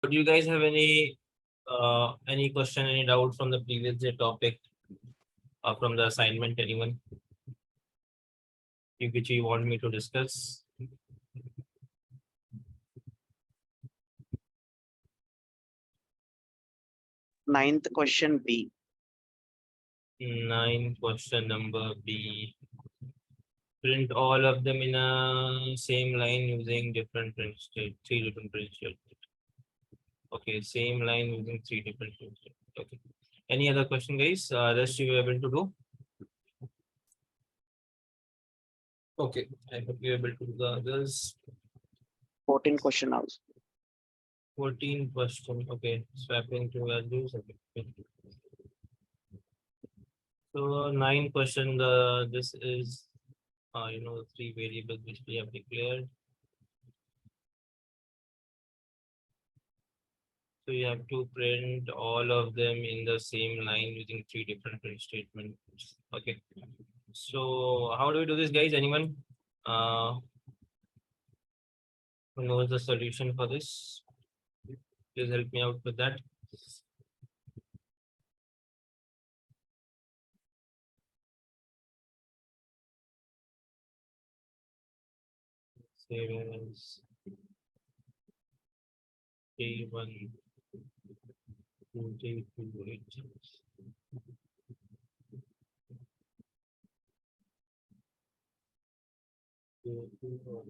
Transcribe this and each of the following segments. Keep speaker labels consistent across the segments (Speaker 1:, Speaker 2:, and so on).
Speaker 1: Do you guys have any question, any doubt from the previous day topic or from the assignment? Anyone which you want me to discuss?
Speaker 2: Ninth question B.
Speaker 1: 9 question number B. Print all of them in a same line using different print state, 3 different print state. Okay, same line using 3 different print state. Okay. Any other question, guys? Rest you were able to do? Okay, I hope you're able to do the others.
Speaker 2: 14 question also.
Speaker 1: 14 question. Okay, swapping to values. Okay. So 9 question. This is the 3 variables which we have declared. So you have to print all of them in the same line using 3 different print statements. Okay. So how do we do this, guys? Anyone who knows the solution for this? Please help me out with that. Save as Day1 to Day2.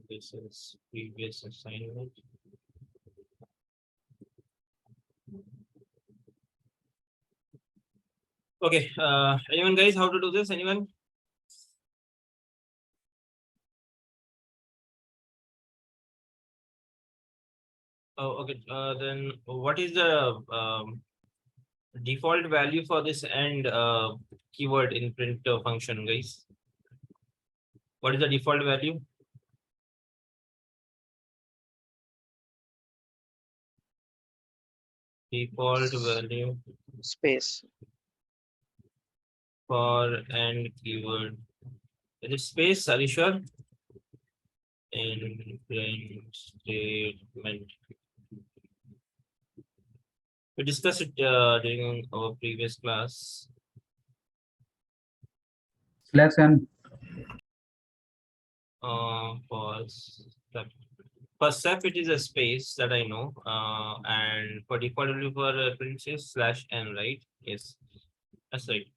Speaker 1: This is previous assignment. Okay, anyone guys, how to do this? Anyone? Oh, okay. Then what is the default value for this and keyword in print function, guys? What is the default value? Default value
Speaker 2: Space.
Speaker 1: for and keyword. Is it space? Are you sure? In print statement. We discussed it during our previous class.
Speaker 3: /n.
Speaker 1: For step, it is a space that I know, and for default value for print is /n, right? Yes, that's right.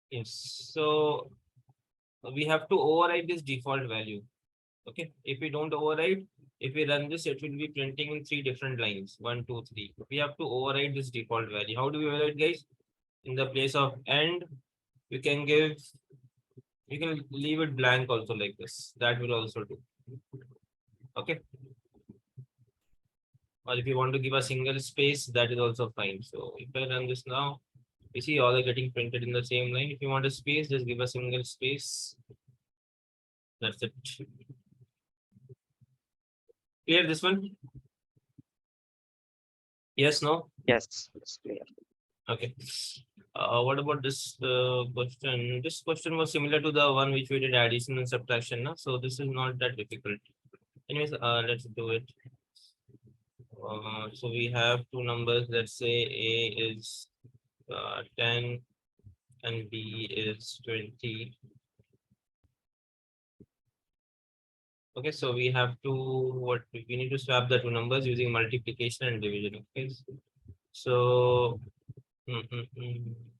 Speaker 1: Yes, so we have to override this default value. Okay, if we don't override, if we run this, it will be printing in 3 different lines, 1, 2, 3. We have to override this default value. How do we override, guys? In the place of end, you can leave it blank also like this. That will also do. Okay. Or if you want to give a single space, that is also fine. So if I run this now, you see all are getting printed in the same line. If you want a space, just give a single space. That's it. Clear this one? Yes, no?
Speaker 2: Yes, it's clear.
Speaker 1: Okay. What about this question? This question was similar to the one which we did addition and subtraction. No? So this is not that difficult. Anyways, let's do it. So we have 2 numbers. Let's say A is 10 and B is 20. Okay, so we have to we need to swap the 2 numbers using multiplication and division. Okay, so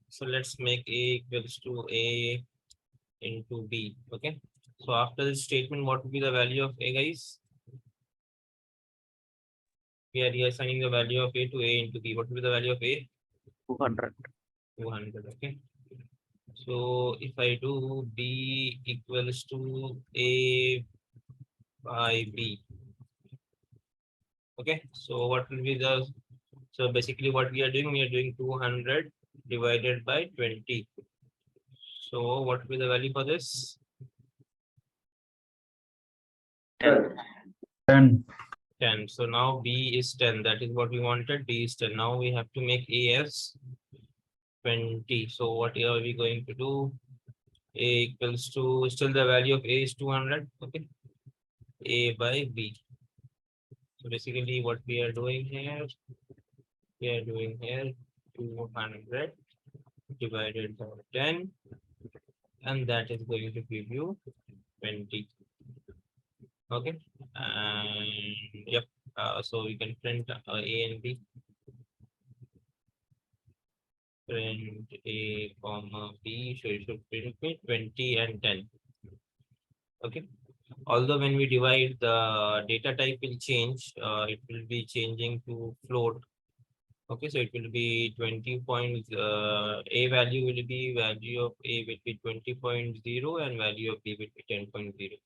Speaker 1: so let's make A equals to A into B. Okay, so after this statement, what would be the value of A, guys? We are reassigning the value of A to A into B. What will be the value of A?
Speaker 2: 200.
Speaker 1: 200. Okay. So if I do B equals to A by B. Okay. So what will be the, so basically what we are doing 200 divided by 20. So what will be the value for this?
Speaker 2: 10.
Speaker 1: 10. So now B is 10. That is what we wanted. B is 10. Now we have to make A as 20. So what are we going to do? A equals to, still the value of A is 200. Okay. A by B. So basically what we are doing here, 200 divided by 10, and that is going to give you 20. Okay, and yep. So we can print A and B. Print A comma B. So it should print me 20 and 10. Okay. Although when we divide, the data type will change. It will be changing to float. Okay, so it will be 20 points. A value will be value of A will be 20.0 and value of B will be 10.0.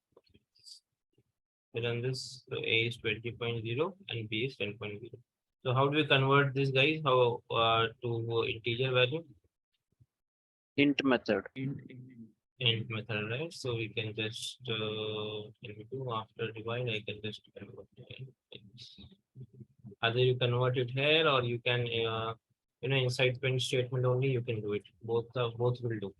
Speaker 1: Run this. So A is 20.0 and B is 10.0. So how do we convert this, guys? How to integer value?
Speaker 2: Int method.
Speaker 1: Int method, right? So we can just can we do after divide? I can just convert it. Either you convert it here or you can inside print statement only you can do it. Both will do.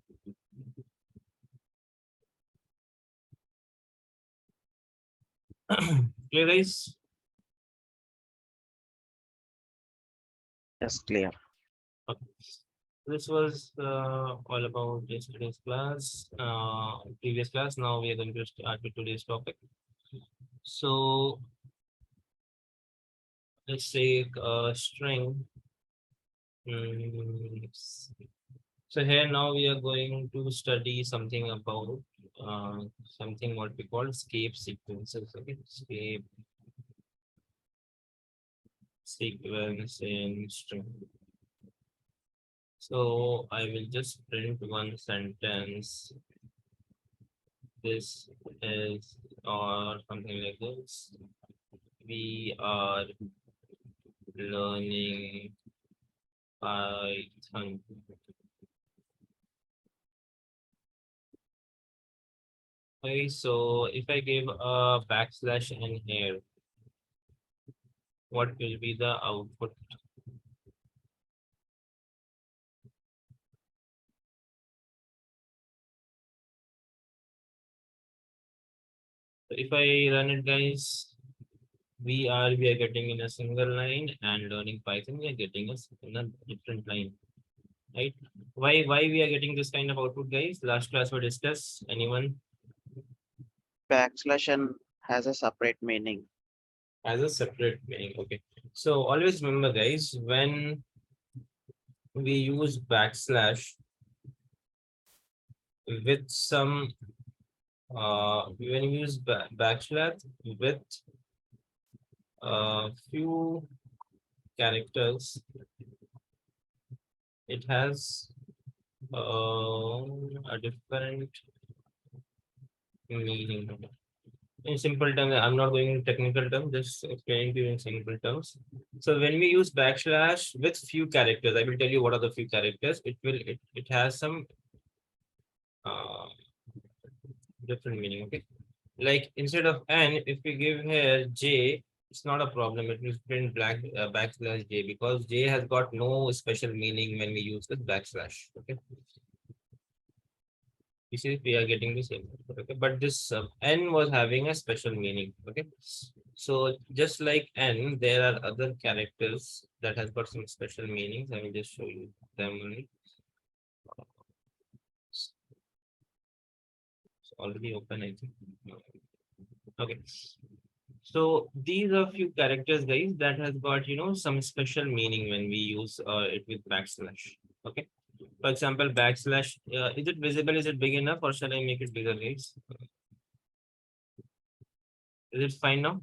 Speaker 1: Clear, guys?
Speaker 2: Yes, clear.
Speaker 1: Okay. This was all about yesterday's class, previous class. Now we are going to start with today's topic. So let's take a string. So here now we are going to study something about something what we call escape sequences. Okay, escape sequence in string. So I will just print one sentence. This is or something like this. We are learning Python. Okay, so if I give a backslash n here, what will be the output? So if I run it, guys, we are getting in a single line, and learning Python we are getting us in a different line, right? Why we are getting this kind of output, guys? Last class we discussed. Anyone
Speaker 2: Backslash n has a separate meaning.
Speaker 1: has a separate meaning? Okay, so always remember, guys, when we use backslash with some when we use backslash with few characters, it has a different meaning. In simple terms, I'm not going in technical terms, just explaining to you in simple terms. So when we use backslash with few characters, I will tell you what are the few characters. It has some uh, different meaning. Okay, like instead of n, if we give here j, it's not a problem. It will print backslash j because j has got no special meaning when we use with backslash. Okay, you see we are getting the same. Okay, but this n was having a special meaning. Okay, so just like n, there are other characters that has got some special meanings. I will just show you them only. It's already open, I think. Okay, so these are few characters, guys, that has got some special meaning when we use it with backslash. Okay, for example, backslash, is it visible? Is it big enough, or shall I make it bigger, guys? Is it fine now?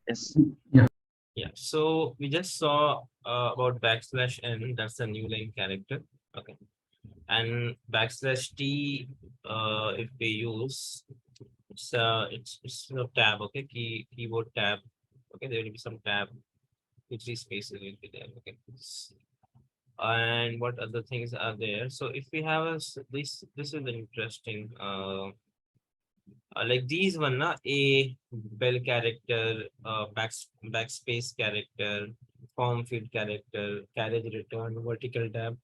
Speaker 2: Yes.
Speaker 1: Yeah, so we just saw about backslash n, that's the new line character. Okay, and backslash t, if we use, it's a tab. Okay, keyboard tab. Okay, there will be some tab, 2 3 spaces will be there. Okay, and what other things are there? So if we have this is interesting. Like these one, na, a bell character, backspace character, form field character, carriage return, vertical tab.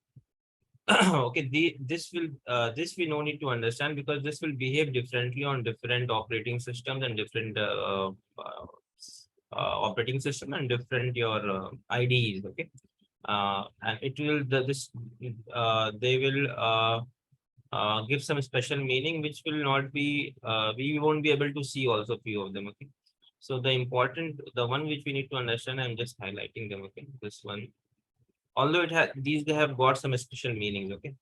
Speaker 1: Okay, this we no need to understand because this will behave differently on different operating systems and different operating system and different your IDEs. Okay, and it will they will give some special meaning which will not be we won't be able to see also few of them. Okay, so the one which we need to understand, I'm just highlighting them. Okay, this one, although it has these, they have got some special meanings. Okay,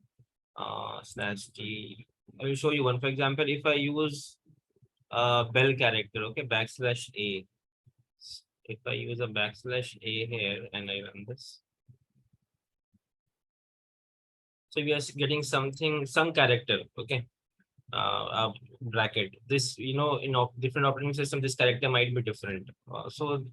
Speaker 1: slash t, I will show you one. For example, if I use bell character, okay, backslash a, if I use a backslash a here and I run this, so we are getting something, some character. Okay, bracket. This, in different operating system, this character might be different. So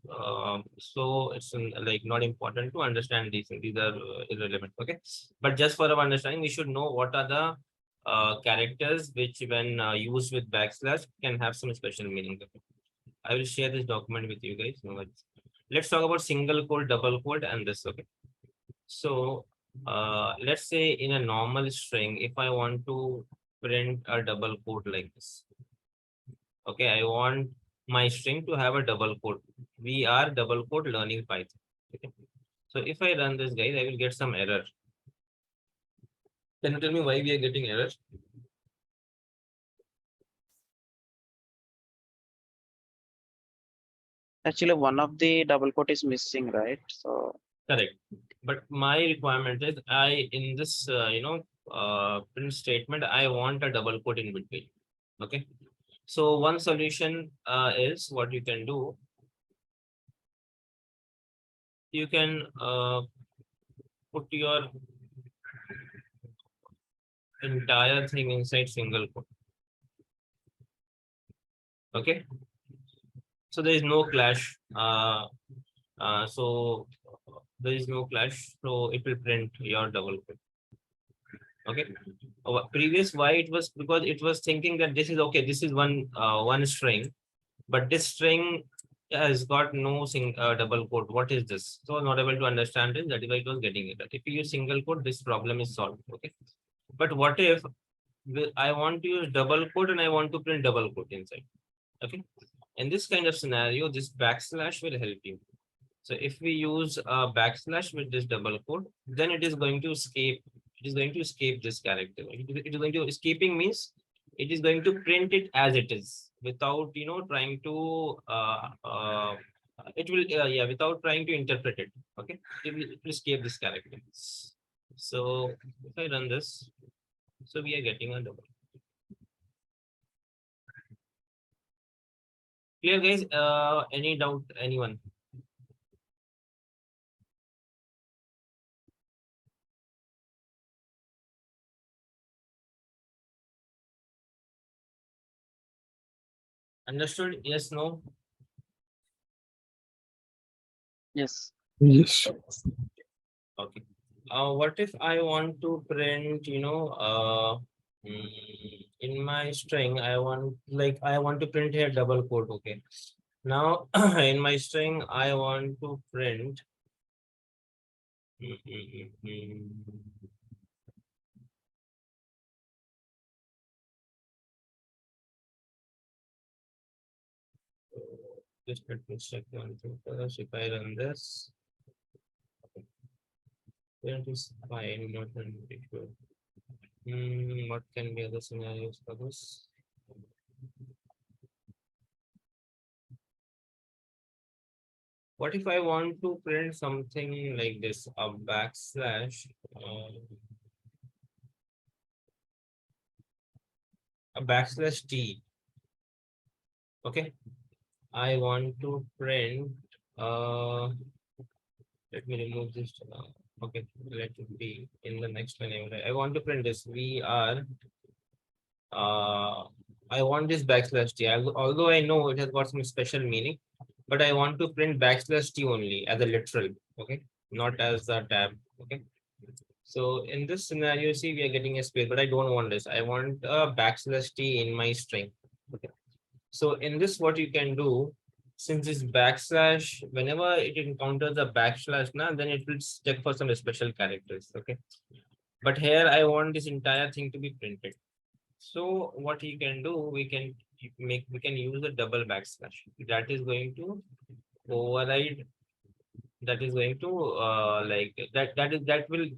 Speaker 1: it's like not important to understand these things. These are irrelevant. Okay, but just for our understanding, we should know what are the characters which, when used with backslash, can have some special meaning. Okay? I will share this document with you guys. No worries. Let's talk about single quote, double quote, and this. Okay. So let's say in a normal string, if I want to print a double quote like this, okay, I want my string to have a double quote. We are double quote learning Python. Okay. So if I run this, guys, I will get some error. Can you tell me why we are getting error?
Speaker 2: Actually, one of the double quote is missing, right? So
Speaker 1: Correct. But my requirement is, in this print statement, I want a double quote in between. Okay. So one solution is what you can do. You can put your entire thing inside single quote. Okay. So there is no clash. So there is no clash. So it will print your double quote. Okay. Previous, why it was, because it was thinking that this is okay. This is one string, but this string has got no double quote. What is this? So not able to understand it. That is why it was getting it. If you use single quote, this problem is solved. Okay. But what if I want to use double quote and I want to print double quote inside? Okay. In this kind of scenario, this backslash will help you. So if we use a backslash with this double quote, then it is going to escape. It is going to escape this character. It is going to, escaping means it is going to print it as it is without, trying to it will yeah, without trying to interpret it. Okay, it will escape this character. So if I run this, so we are getting a double. Clear, guys? Any doubt? Anyone? Understood? Yes, no?
Speaker 2: yes,
Speaker 3: Yes.
Speaker 1: Okay. What if I want to print, in my string, I want to print here double quote. Okay. Now, in my string, I want to print. mm, mm, mm, mm, Just let me check one thing first. If I run this, then it is fine. Not very good. What can be other scenarios for this? What if I want to print something like this, a backslash, a backslash t? Okay, I want to print. Let me remove this. Okay, let it be in the next one. I want to print this. We are. I want this backslash t. Although I know it has got some special meaning, but I want to print backslash t only as a literal. Okay, not as a tab. Okay. So in this scenario, see, we are getting a space, but I don't want this. I want a backslash t in my string. Okay. So in this, what you can do, since this backslash, whenever it encounters a backslash, now then it will check for some special characters. Okay. But here I want this entire thing to be printed. So what you can do, we can use a double backslash. That is going to override that is going to like that will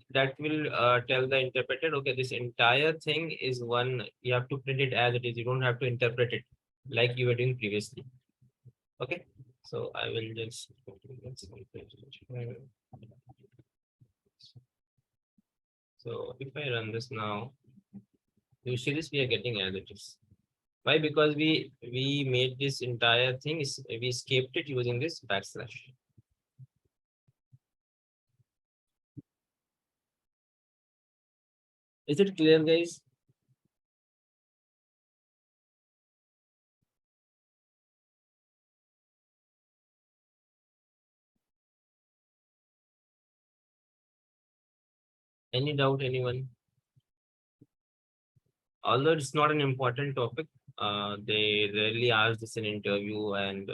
Speaker 1: tell the interpreter, okay, this entire thing is one, you have to print it as it is, you don't have to interpret it like you were doing previously. Okay, so I will just so if I run this now, you see this, we are getting as it is. Why? Because we made this entire thing is we escaped it using this backslash. Is it clear, guys? Any doubt, anyone? Although it's not an important topic, they rarely ask this in interview, and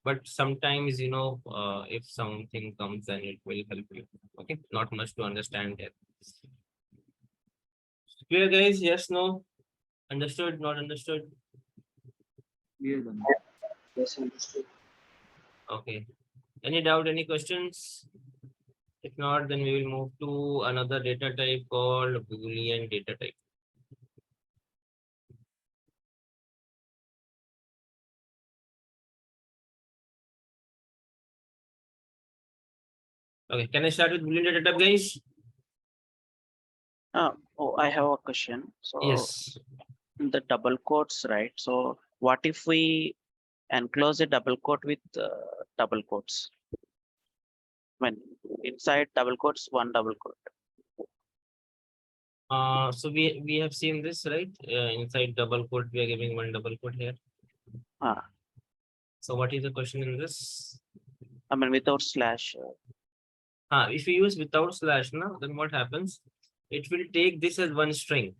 Speaker 1: but sometimes if something comes, then it will help you. Okay, not much to understand there. Clear, guys? Yes, no? Understood? Not understood?
Speaker 3: Yes, Dhananjay.
Speaker 2: Yes, understood.
Speaker 1: Okay. Any doubt? Any questions? If not, then we will move to another data type called Boolean data type. Okay, can I start with Boolean data type, guys?
Speaker 2: Oh, I have a question. So
Speaker 1: Yes.
Speaker 2: the double quotes, right? So what if we enclose a double quote with double quotes? When inside double quotes, one double quote.
Speaker 1: So we have seen this, right? Inside double quote, we are giving one double quote here.
Speaker 2: Ah,
Speaker 1: So what is the question in this?
Speaker 2: I mean without slash.
Speaker 1: If you use without slash, now then what happens? It will take this as one string,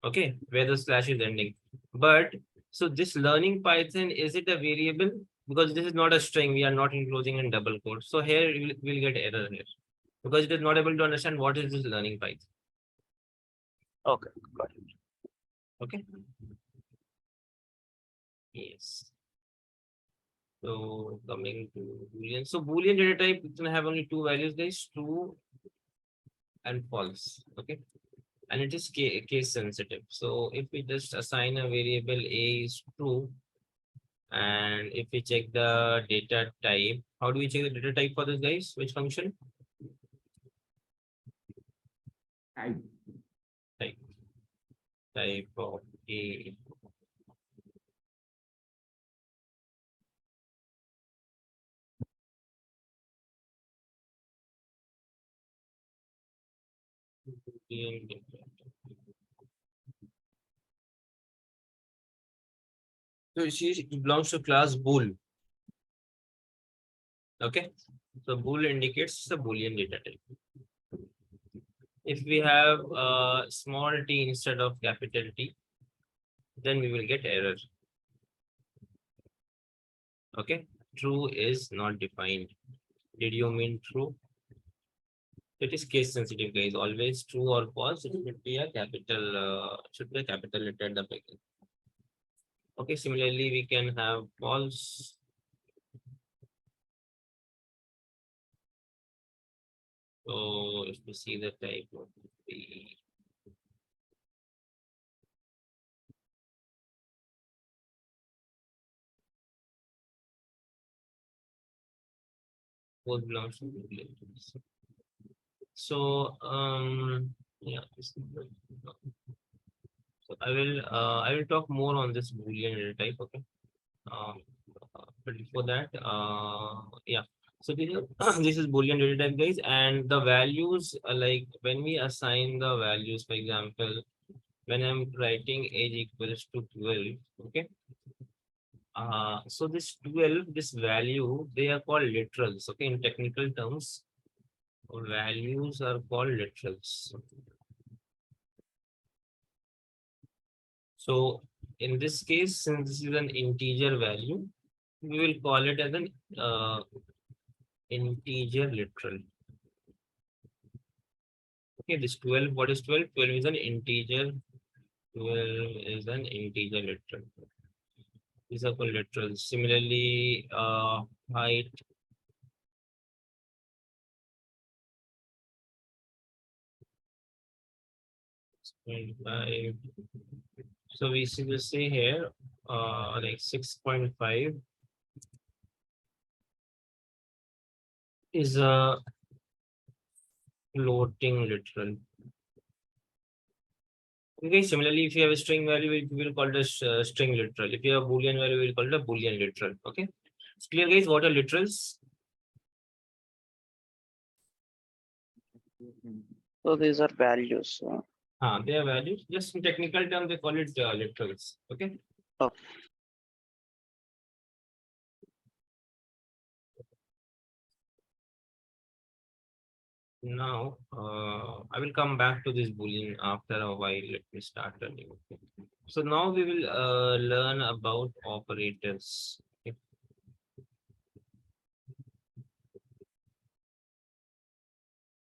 Speaker 1: okay, where the slash is ending. But so this learning Python, is it a variable? Because this is not a string, we are not enclosing in double quote. So here we'll get error here because it is not able to understand what is this learning Python.
Speaker 2: Okay, got it.
Speaker 1: Okay. Yes. So coming to Boolean. So Boolean data type can have only two values, guys, true and false. Okay. And it is case sensitive. So if we just assign a variable a is true, and if we check the data type, how do we check the data type for this, guys? Which function?
Speaker 3: Type.
Speaker 1: Type. Type of a. Boolean data type. So it belongs to class bool. Okay. So bool indicates the Boolean data type. If we have a small t instead of capital T, then we will get error. Okay, true is not defined. Did you mean true? It is case sensitive, guys. Always true or false. It should be a capital. Should be a capital letter at the beginning. Okay. Similarly, we can have false. So if we see the type of the both belongs to Boolean. So yeah. So I will talk more on this Boolean type. Okay. Um, but before that, yeah. So this is, this is Boolean data type, guys, and the values like when we assign the values, for example, when I'm writing age equals to 12, okay. So this 12, this value, they are called literals. Okay, in technical terms, values are called literals. So in this case, since this is an integer value, we will call it as an integer literal. Okay, this 12, what is 12? 12 is an integer. 12 is an integer literal. These are called literals. Similarly, height, .5. So will say here, like 6.5 is a floating literal. Okay, similarly, if you have a string value, we will call it a string literal. If you have a boolean value, we will call it a boolean literal. Okay, it's clear, guys. What are literals?
Speaker 2: So these are values.
Speaker 1: They are values. Just in technical terms, they call it literals. Okay.
Speaker 2: Oh.
Speaker 1: Now, I will come back to this boolean after a while. Let me start a new. So now we will learn about operators. Okay.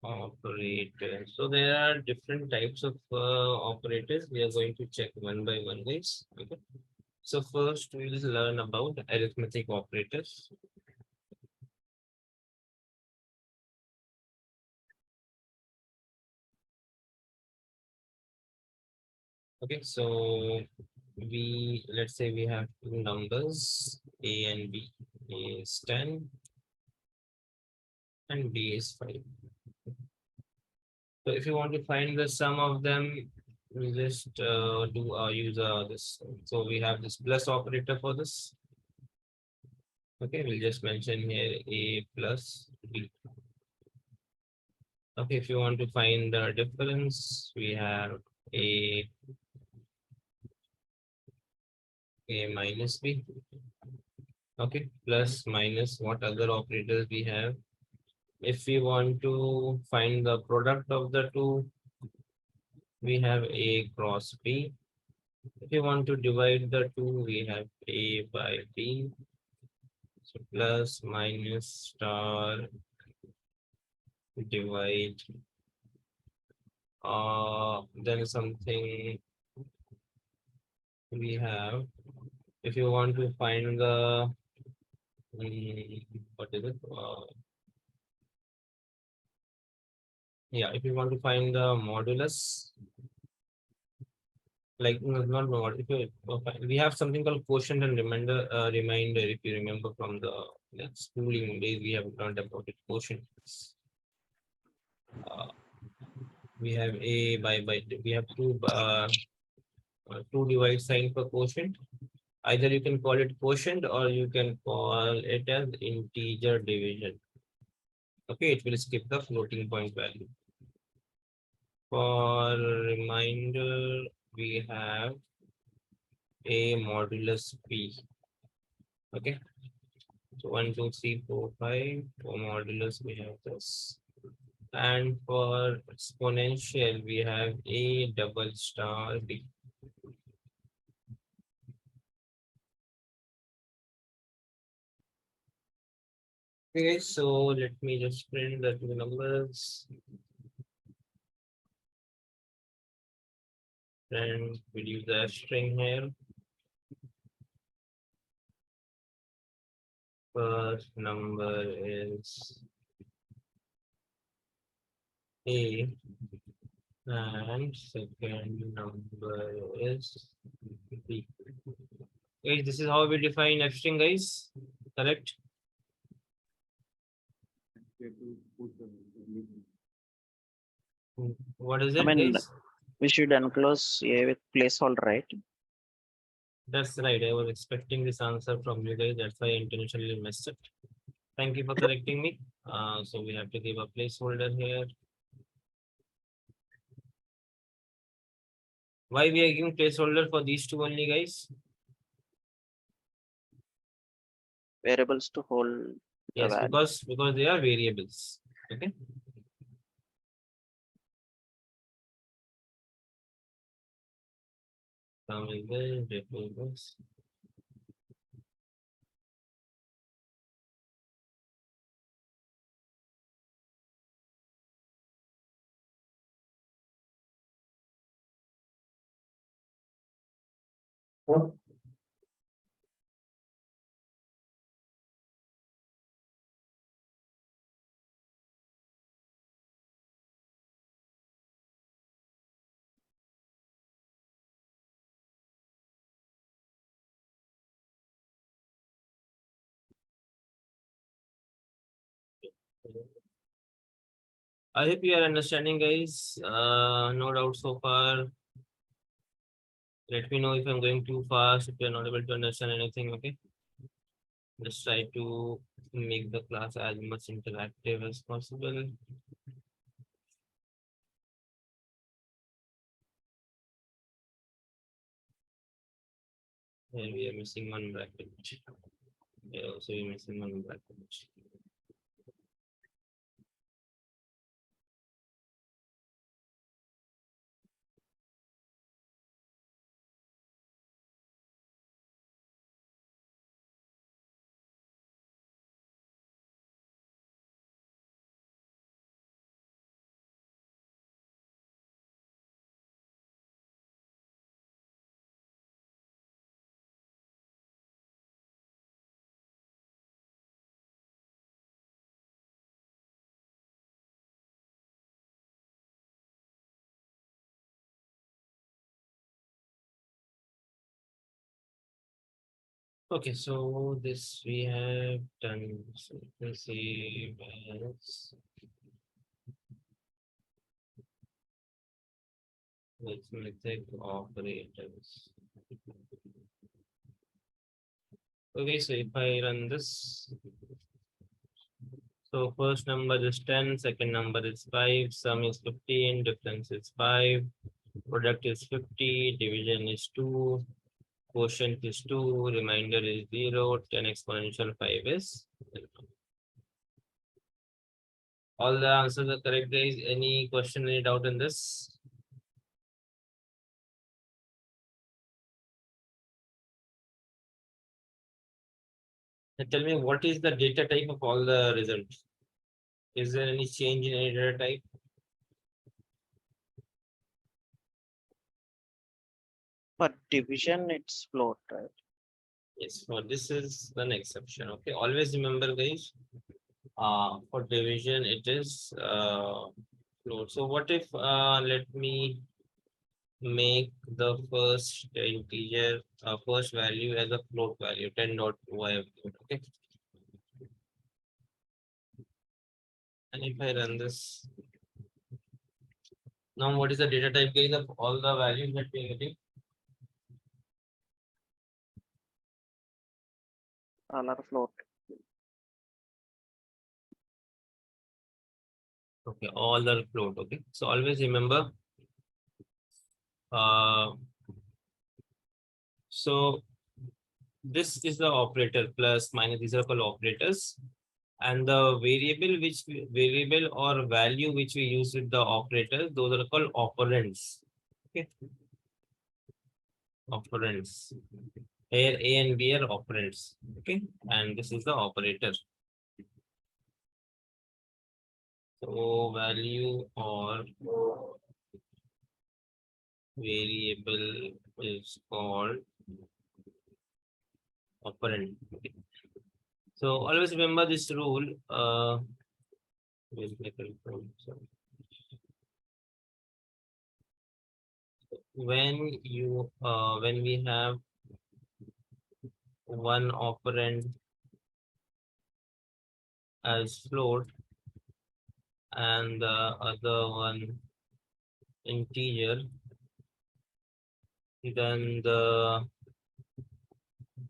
Speaker 1: Operators. So there are different types of operators. We are going to check one by one, guys. Okay. So first we will learn about arithmetic operators. Okay, so let's say we have two numbers, A and B. A is 10 and B is 5. So if you want to find the sum of them, we just use this. So we have this plus operator for this. Okay, we'll just mention here A plus B. Okay, if you want to find the difference, we have A minus B. Okay, plus minus what other operators we have. If we want to find the product of the two, we have A cross B. If you want to divide the two, we have A by B. So plus, minus, star, divide. Then something we have. If you want to find the what is it? Yeah, if you want to find the modulus, like not mod, if you, we have something called quotient and reminder. If you remember from the schooling days, we have learned about it. Quotient. We have a by we have two divide sign for quotient. Either you can call it quotient or you can call it as integer division. Okay, it will skip the floating point value. For reminder, we have a modulus p. Okay, so 1, 2, 3, 4, 5. For modulus, we have this. And for exponential, we have a double star b. Okay, so let me just print the two numbers. And we'll use the string here. First number is A and second number is B. Okay, this is how we define F string, guys. Correct? What is
Speaker 2: I
Speaker 1: it,
Speaker 2: mean,
Speaker 1: guys?
Speaker 2: we should enclose A with placeholder, right?
Speaker 1: That's right. I was expecting this answer from you guys. That's why I intentionally messed it. Thank you for correcting me. So we have to give a placeholder here. Why we are giving placeholder for these two only, guys?
Speaker 2: Variables to hold the
Speaker 1: Yes,
Speaker 2: value.
Speaker 1: because they are variables. Okay. Variables. I hope you are understanding, guys. No doubt so far. Let me know if I'm going too fast, if you're not able to understand anything, okay? Just try to make the class as much interactive as possible. Here we are missing one bracket. Here also we're missing one bracket. Okay, so this we have done. So let's see. Let's take operators. Okay, so if I run this, so first number is 10, second number is 5, sum is 15, difference is 5, product is 50, division is 2, quotient is 2, remainder is 0, 10 exponential 5 is 0. All the answers are correct, guys. Any question, any doubt in this? And tell me, what is the data type of all the results? Is there any change in any data type?
Speaker 2: For division, it's float, right?
Speaker 1: Yes, for this is an exception. Okay, always remember, guys. For division, it is float. So what if let me make the first integer, first value as a float value, 10.2 I have given, okay. And if I run this, now what is the data type, guys, of all the values that we are getting?
Speaker 2: All are float.
Speaker 1: Okay, all the float. Okay, so always remember. So this is the operator plus minus. These are called operators, and the variable or value which we use with the operator, those are called operands. Okay, operands. Here A and B are operands. Okay, and this is the operator. So value or variable is called operand. Okay. So always remember this rule. Where's my control? Sorry. When we have one operand as float and the other one integer, then the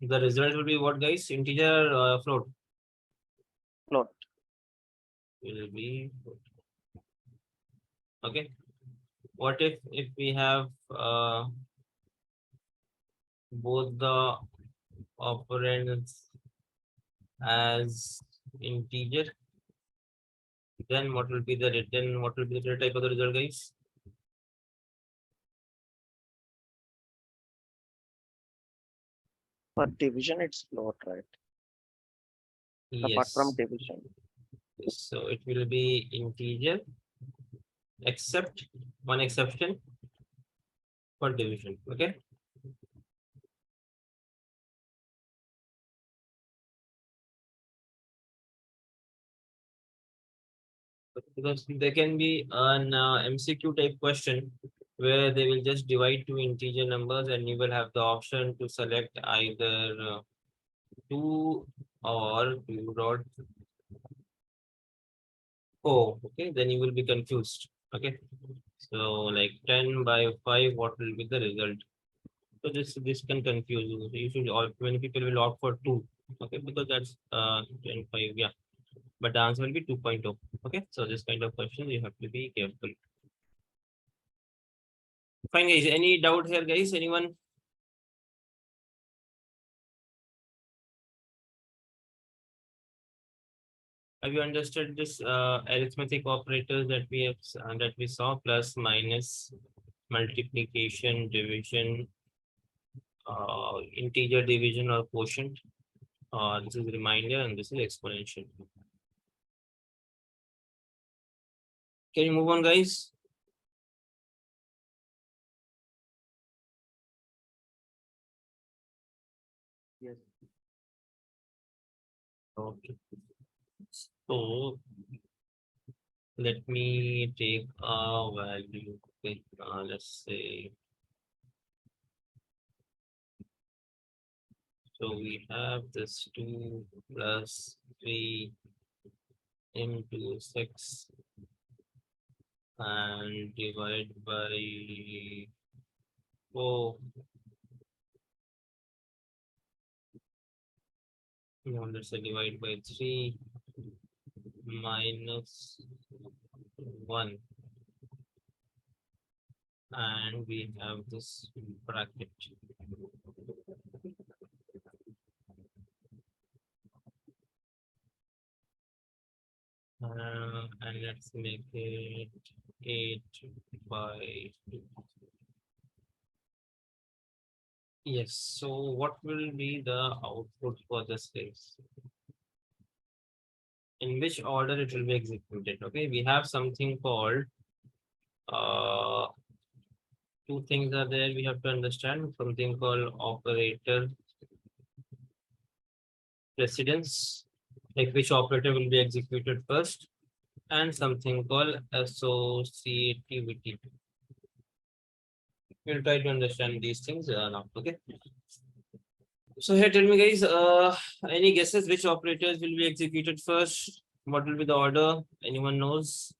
Speaker 1: result will be what, guys? Integer float
Speaker 2: Float.
Speaker 1: will be float. Okay. What if we have both the operands as integer? Then what will be the data type of the result, guys?
Speaker 2: For division, it's float, right? Apart from
Speaker 1: Yes.
Speaker 2: division.
Speaker 1: So it will be integer, except one exception for division. Okay. Because there can be an MCQ type question where they will just divide two integer numbers and you will have the option to select either 2 or 2 dot Oh, okay, then you will be confused. Okay. So like 10 by 5, what will be the result? So this can confuse you. So you should opt, many people will opt for 2. Okay, because that's 10, 5, yeah. But the answer will be 2.0. Okay, so this kind of question you have to be careful. Fine, guys. Any doubt here, guys? Anyone? Have you understood this arithmetic operators that we have that we saw, plus, minus, multiplication, division, integer division or quotient? This is reminder and this is exponential. Can you move on, guys?
Speaker 3: Yes.
Speaker 1: Okay. So let me take a value. Okay, let's say. So we have this 2 plus 3 into 6 and divide by 4. No, let's say divide by 3 minus 1. And we have this bracket. And let's make it 8 by 2. Yes, so what will be the output for this case? In which order it will be executed? Okay, we have something called uh, two things are there we have to understand, something called operator precedence, like which operator will be executed first, and something called associativity. We'll try to understand these things now. Okay. So here, tell me, guys, any guesses which operators will be executed first? What will be the order? Anyone knows?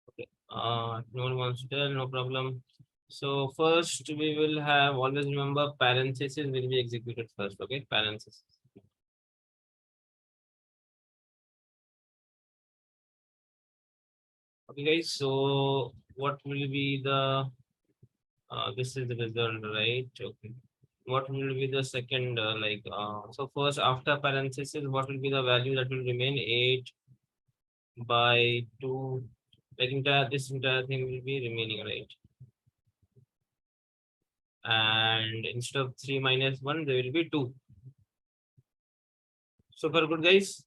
Speaker 1: Okay. No one wants to tell, no problem. So first we will have, always remember, parentheses will be executed first. Okay, parentheses. Okay, guys. So what will be the this is the result, right? Okay. What will be the second so first after parentheses, what will be the value that will remain? 8 by 2. Like this entire thing will be remaining, right? And instead of 3 minus 1, there will be 2. Super good, guys.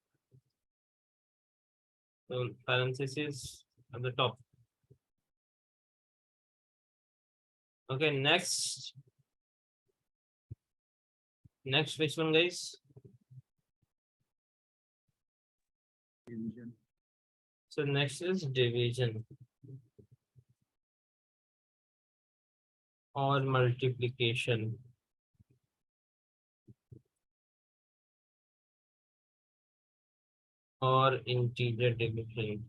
Speaker 1: So parentheses at the top. Okay, next. Next, which one, guys?
Speaker 3: Division.
Speaker 1: So next is division or multiplication. Or integer division.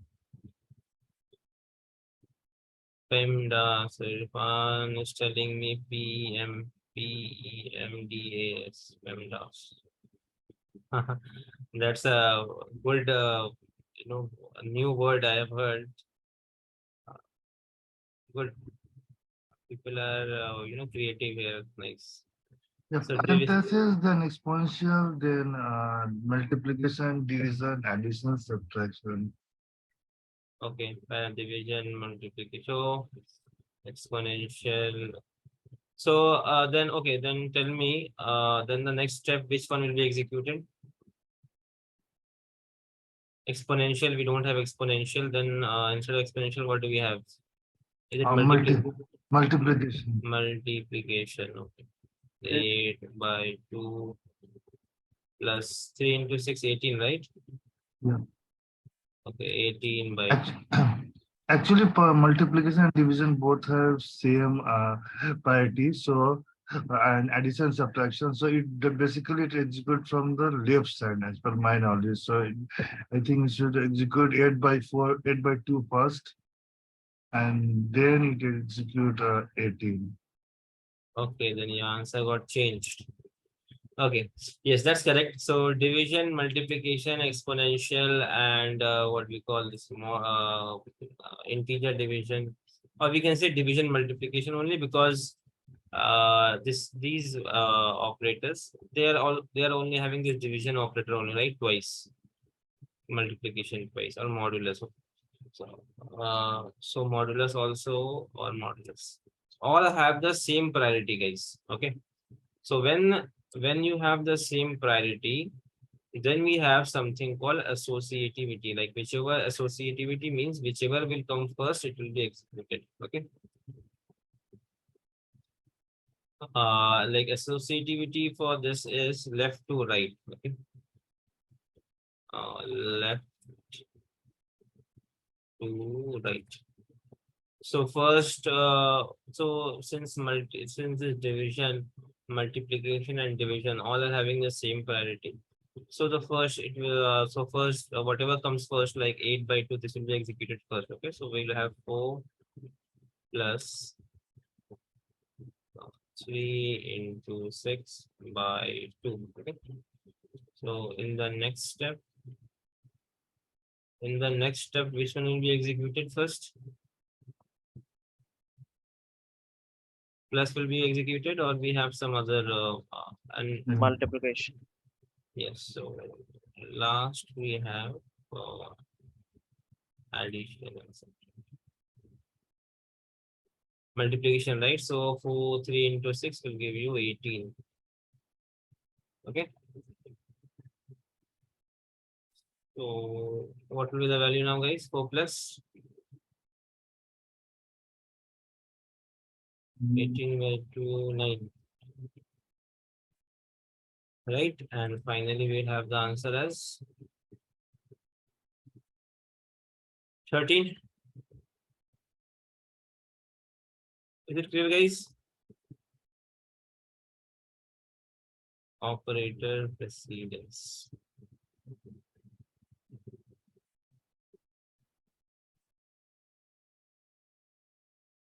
Speaker 1: PEMDAS. So Irfan is telling me PEMDAS. PEMDAS. That's a good, a new word I have heard. Good. People are, creative here. Nice.
Speaker 4: Yeah,
Speaker 1: So
Speaker 4: parentheses, then exponential, then multiplication, division, addition, subtraction.
Speaker 1: okay, division, multiplication, so exponential. So then okay, then tell me then the next step, which one will be executed? Exponential, we don't have exponential. Then instead of exponential, what do we have? Is it
Speaker 4: Multiplication.
Speaker 1: multiplication? Okay.
Speaker 3: Yes.
Speaker 1: 8 by 2 plus 3 into 6, 18, right?
Speaker 4: Yeah.
Speaker 1: Okay, 18 by
Speaker 4: Actu- Actually, for multiplication and division both have same priority. So, and addition subtraction. So basically it executes from the left side as per my knowledge. So I think it should execute 8 by 4, 8 by 2 first, and then it execute 18.
Speaker 1: Okay, then your answer got changed. Okay, yes, that's correct. So division, multiplication, exponential, and what we call this more integer division, or we can say division multiplication only because these operators, they are only having this division operator only, right? Twice, multiplication twice, or modulus. So modulus also, or modulus all have the same priority, guys. Okay, so when you have the same priority, then we have something called associativity. Like whichever associativity means whichever will come first, it will be executed. Okay. Like associativity for this is left to right. Okay. Left to right. So first, since this division, multiplication and division all are having the same priority. So the first it will first whatever comes first, like 8 by 2, this will be executed first. Okay, so we'll have 4 plus 3 into 6 by 2. Okay, so in the next step, which one will be executed first? Plus will be executed, or we have some other and
Speaker 2: Multiplication.
Speaker 1: yes. So last we have addition and multiplication, right? So 3 into 6 will give you 18. Okay. So what will be the value now, guys? 4 plus 18 by 2, 9. Right? And finally, we have the answer as 13. Is it clear, guys? Operator precedence.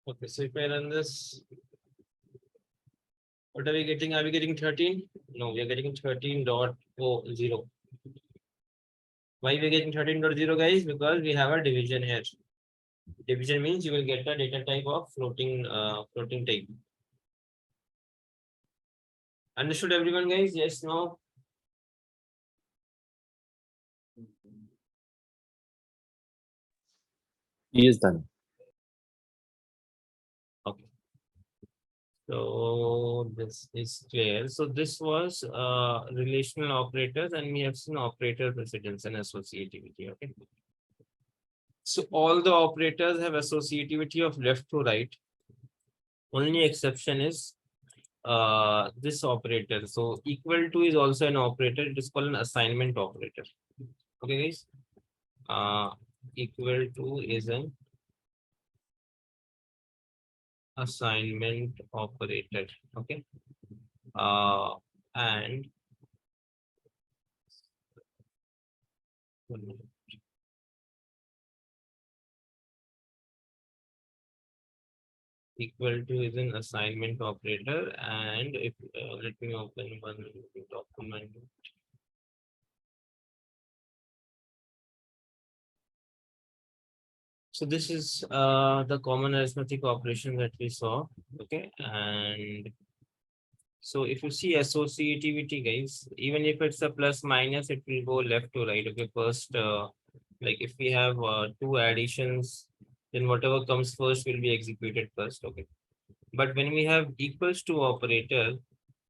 Speaker 1: Okay, so if I run this, what are we getting? Are we getting 13? No, we are getting 13.0. Why we are getting 13.0, guys? Because we have a division here. Division means you will get a data type of floating type. Understood, everyone, guys? Yes, no?
Speaker 5: Yes, done.
Speaker 1: Okay. So this is clear. So this was relational operators, and we have seen operator precedence and associativity. Okay. So all the operators have associativity of left to right. Only exception is this operator. So equal to is also an operator. It is called an assignment operator. Okay, guys. Equal to is an assignment operator. Okay. And equal to is an assignment operator. And if let me open one document. So this is the common arithmetic operation that we saw. Okay, and so if you see associativity, guys, even if it's a plus minus, it will go left to right. Okay, first, like if we have two additions, then whatever comes first will be executed first. Okay, but when we have equals to operator,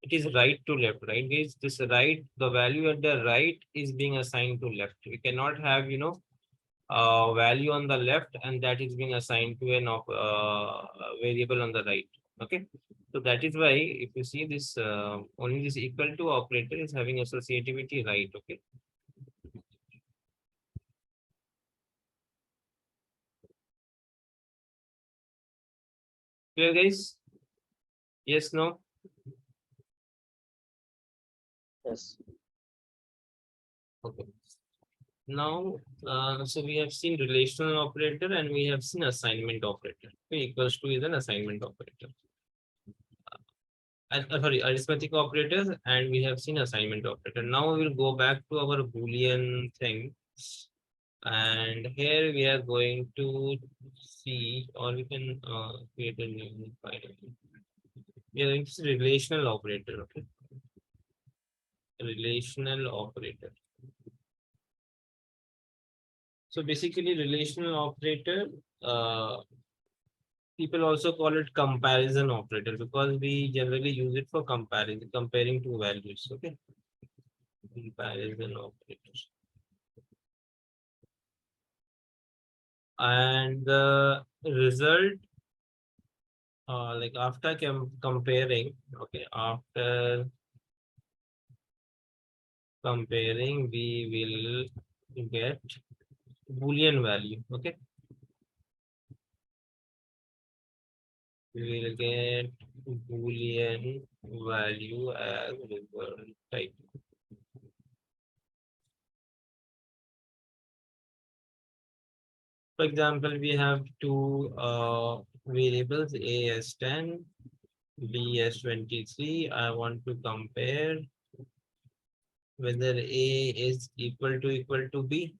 Speaker 1: it is right to left, right, guys? This right, the value at the right is being assigned to left. We cannot have, value on the left and that is being assigned to an variable on the right. Okay, so that is why if you see this, only this equal to operator is having associativity, right? Okay, Clear, guys? Yes, no?
Speaker 2: Yes.
Speaker 1: Okay. Now, so we have seen relational operator and we have seen assignment operator. Equals to is an assignment operator. Sorry, arithmetic operators, and we have seen assignment operator. Now we'll go back to our Boolean thing. And here we are going to see, or we can create a new file. We are going to see relational operator. Okay, relational operator. So basically, relational operator, people also call it comparison operator because we generally use it for comparing two values. Okay, comparison operator. And the result, like after comparing, okay, after comparing, we will get Boolean value. Okay, we will get Boolean value as result type. For example, we have two variables, a as 10, b as 23. I want to compare whether a is equal to b.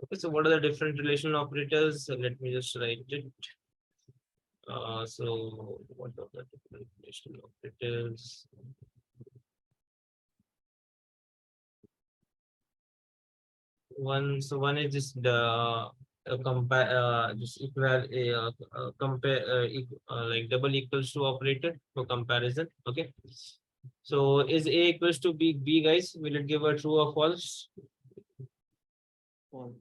Speaker 1: Okay, so what are the different relational operators? So let me just write it. So what are the different relational operators? One is just the compare just equal compare like double equals to operator for comparison. Okay, so is a equals to b, guys? Will it give a true or false?
Speaker 3: False.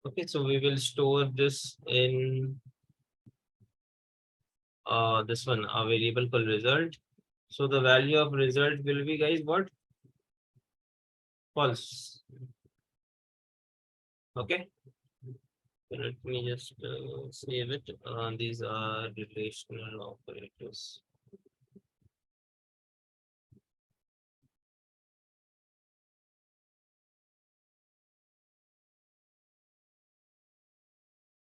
Speaker 1: Okay, so we will store this in this one, a variable called result. So the value of result will be, guys, what? False. Okay. So let me just save it. These are relational operators.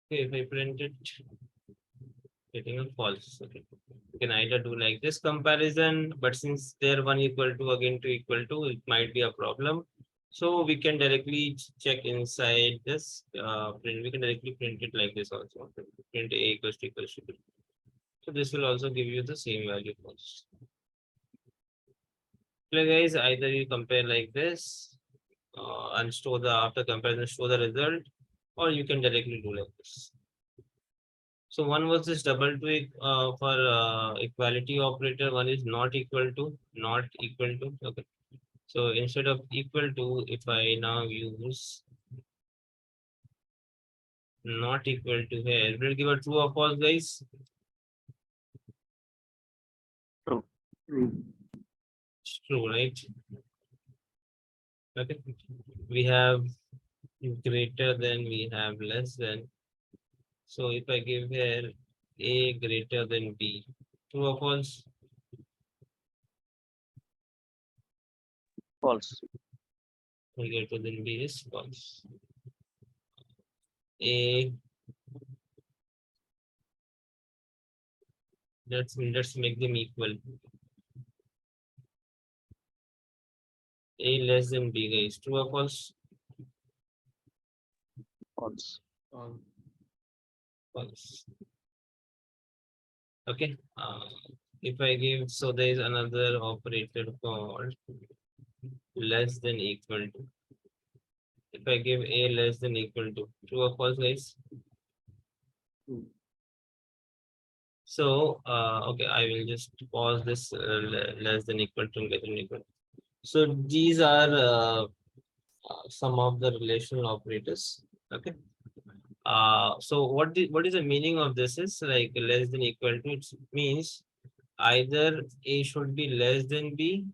Speaker 1: Okay, if I print it, getting a false. Okay. You can either do like this comparison, but since they're one equal to again two equal to, it might be a problem. So we can directly check inside this print. We can directly print it like this also. Print a equals to equals to b. So this will also give you the same value false. So guys, either you compare like this and store the after comparison, store the result, or you can directly do like this. So one was this double to for equality operator. One is not equal to, not equal to. Okay. So instead of equal to, if I now use not equal to here, will it give a true or false, guys?
Speaker 2: True.
Speaker 3: True.
Speaker 1: It's true, right? Okay. We have greater than, we have less than. So if I give here a greater than b, true or false?
Speaker 2: False.
Speaker 1: A greater than b is false. A, let's make them equal. A less than b, guys. True or false?
Speaker 2: False.
Speaker 3: False.
Speaker 1: False. Okay. If I give, so there is another operator called less than equal to. If I give a less than equal to, true or false, guys?
Speaker 3: True.
Speaker 1: So, okay, I will just pause this less than equal to greater than equal. So these are some of the relational operators. Okay. So what is the meaning of this is like less than equal to? It means either a should be less than b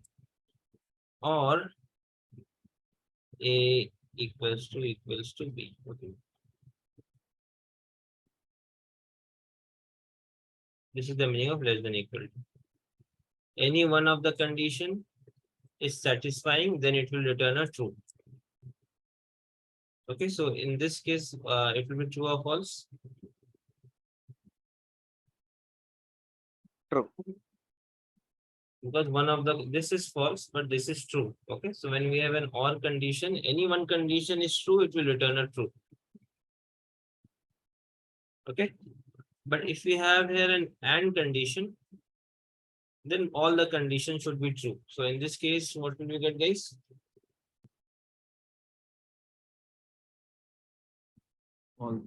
Speaker 1: or a equals to b. Okay. This is the meaning of less than equal to. Any one of the condition is satisfying, then it will return a true. Okay, so in this case, it will be true or false.
Speaker 2: True.
Speaker 1: Because one of the this is false, but this is true. Okay, so when we have an or condition, any one condition is true, it will return a true. Okay, but if we have here an and condition, then all the conditions should be true. So in this case, what will we get, guys?
Speaker 3: False.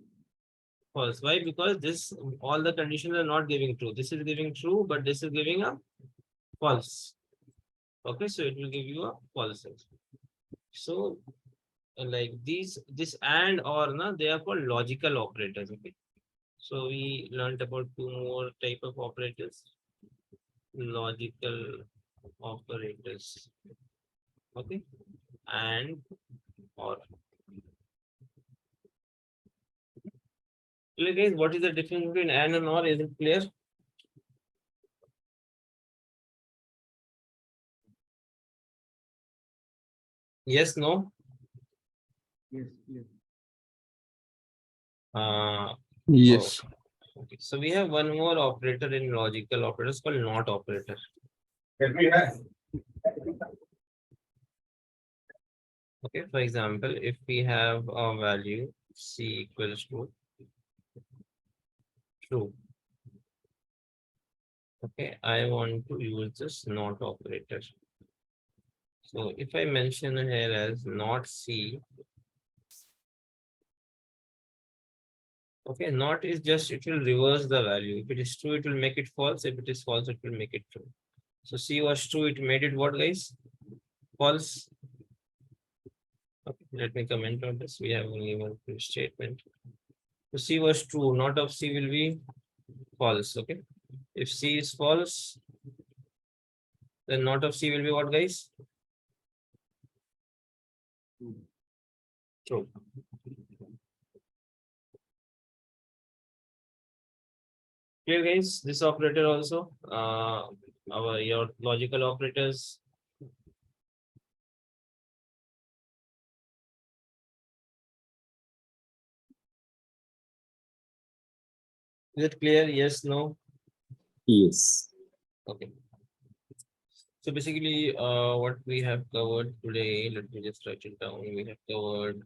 Speaker 1: False. Why? Because this all the conditions are not giving true. This is giving true, but this is giving a false. Okay, so it will give you a false. So like this and or na, they are called logical operators. Okay, so we learned about two more type of operators. Logical operators. Okay, and or. Clear, guys, what is the difference between and or? Is it clear? Yes, no.
Speaker 3: Yes, yes.
Speaker 1: Oh,
Speaker 5: Yes.
Speaker 1: okay. So we have one more operator in logical operators called not operator. Okay, for example, if we have a value c equals to true. Okay, I want to use this not operator. So if I mention here as not c, okay, not is just it will reverse the value. If it is true, it will make it false. If it is false, it will make it true. So c was true, it made it what, guys? False. Okay, let me comment on this. We have only one proof statement. So c was true, not of c will be false. Okay. If c is false, then not of c will be what, guys?
Speaker 3: True.
Speaker 1: True. Clear, guys? This operator also, your logical operators. Is it clear? Yes, no?
Speaker 5: Yes.
Speaker 1: Okay. So basically, what we have covered today, let me just write it down. We have covered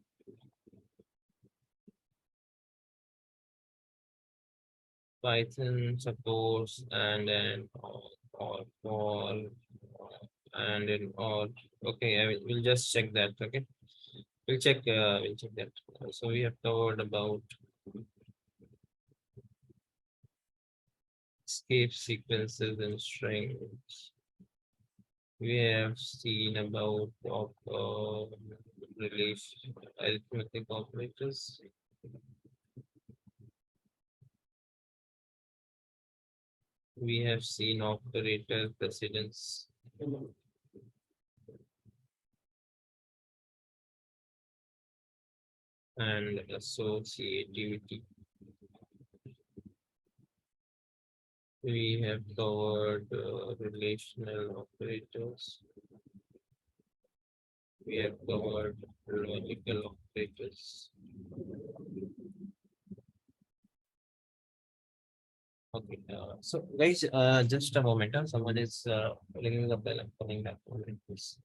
Speaker 1: Python supports and then or and then or okay, we'll just check that. Okay, we'll check that. So we have covered about escape sequences and strings. We have seen about of relation arithmetic operators. We have seen operator precedence. And associativity. We have covered relational operators. We have covered logical operators. Okay, so guys, just a moment. Someone is ringing the bell. I'm coming back. One minute, please.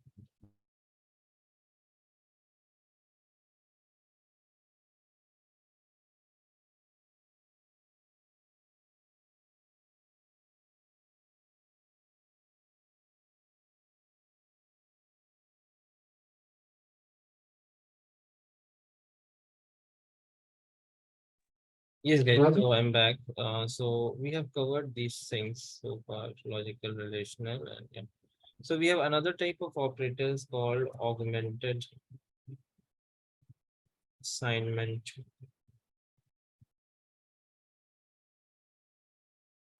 Speaker 1: Yes, guys. So I'm back. So we have covered these things so far: logical, relational, and yeah. So we have another type of operators called augmented assignment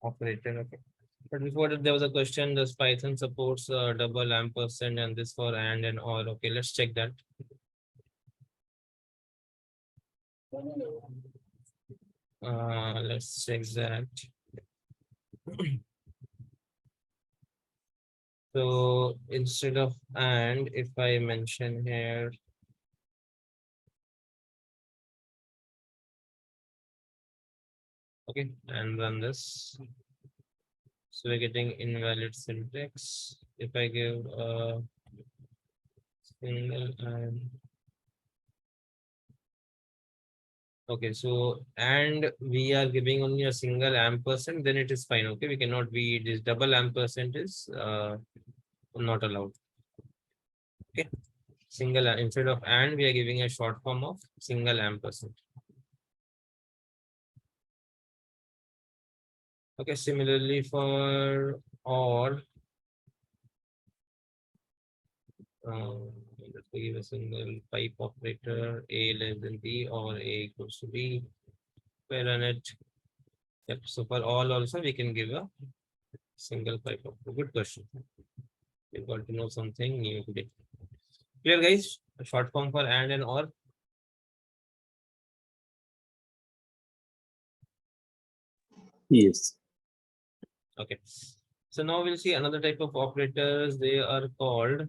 Speaker 1: operator. Okay. But before that, there was a question: does Python supports double ampersand and this for and or? Okay, let's check that. Let's check that. So instead of and, if I mention here, okay, and run this. So we're getting invalid syntax. If I give a single and, okay, so and we are giving only a single ampersand, then it is fine. Okay, we cannot be this double ampersand is not allowed. Okay, single instead of and, we are giving a short form of single ampersand. Okay, similarly for or, let's give a single pipe operator a less than b or a equals to b. We run it. Yep. So for all also we can give a single pipe operator. Good question. We got to know something new today. Clear, guys? A short form for and or.
Speaker 5: Yes.
Speaker 1: Okay. So now we'll see another type of operators. They are called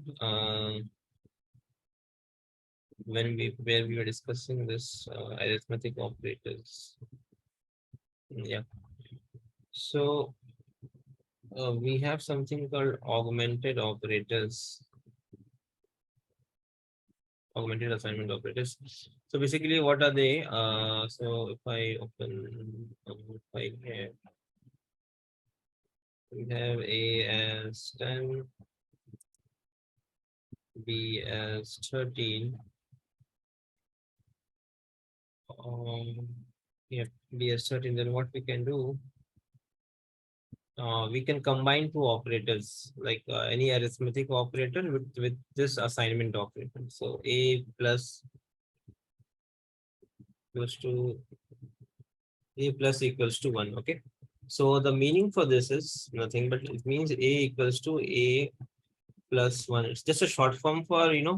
Speaker 1: when we were discussing this arithmetic operators. Yeah. So we have something called augmented operators, augmented assignment operators. So basically, what are they? So if I open a file here, we have A as 10, B as 13. Yeah, B as 13. Then what we can do? We can combine two operators, like any arithmetic operator with this assignment operator. So A plus equals to A plus equals to 1. Okay. So the meaning for this is nothing but it means A equals to A plus 1. It's just a short form for, A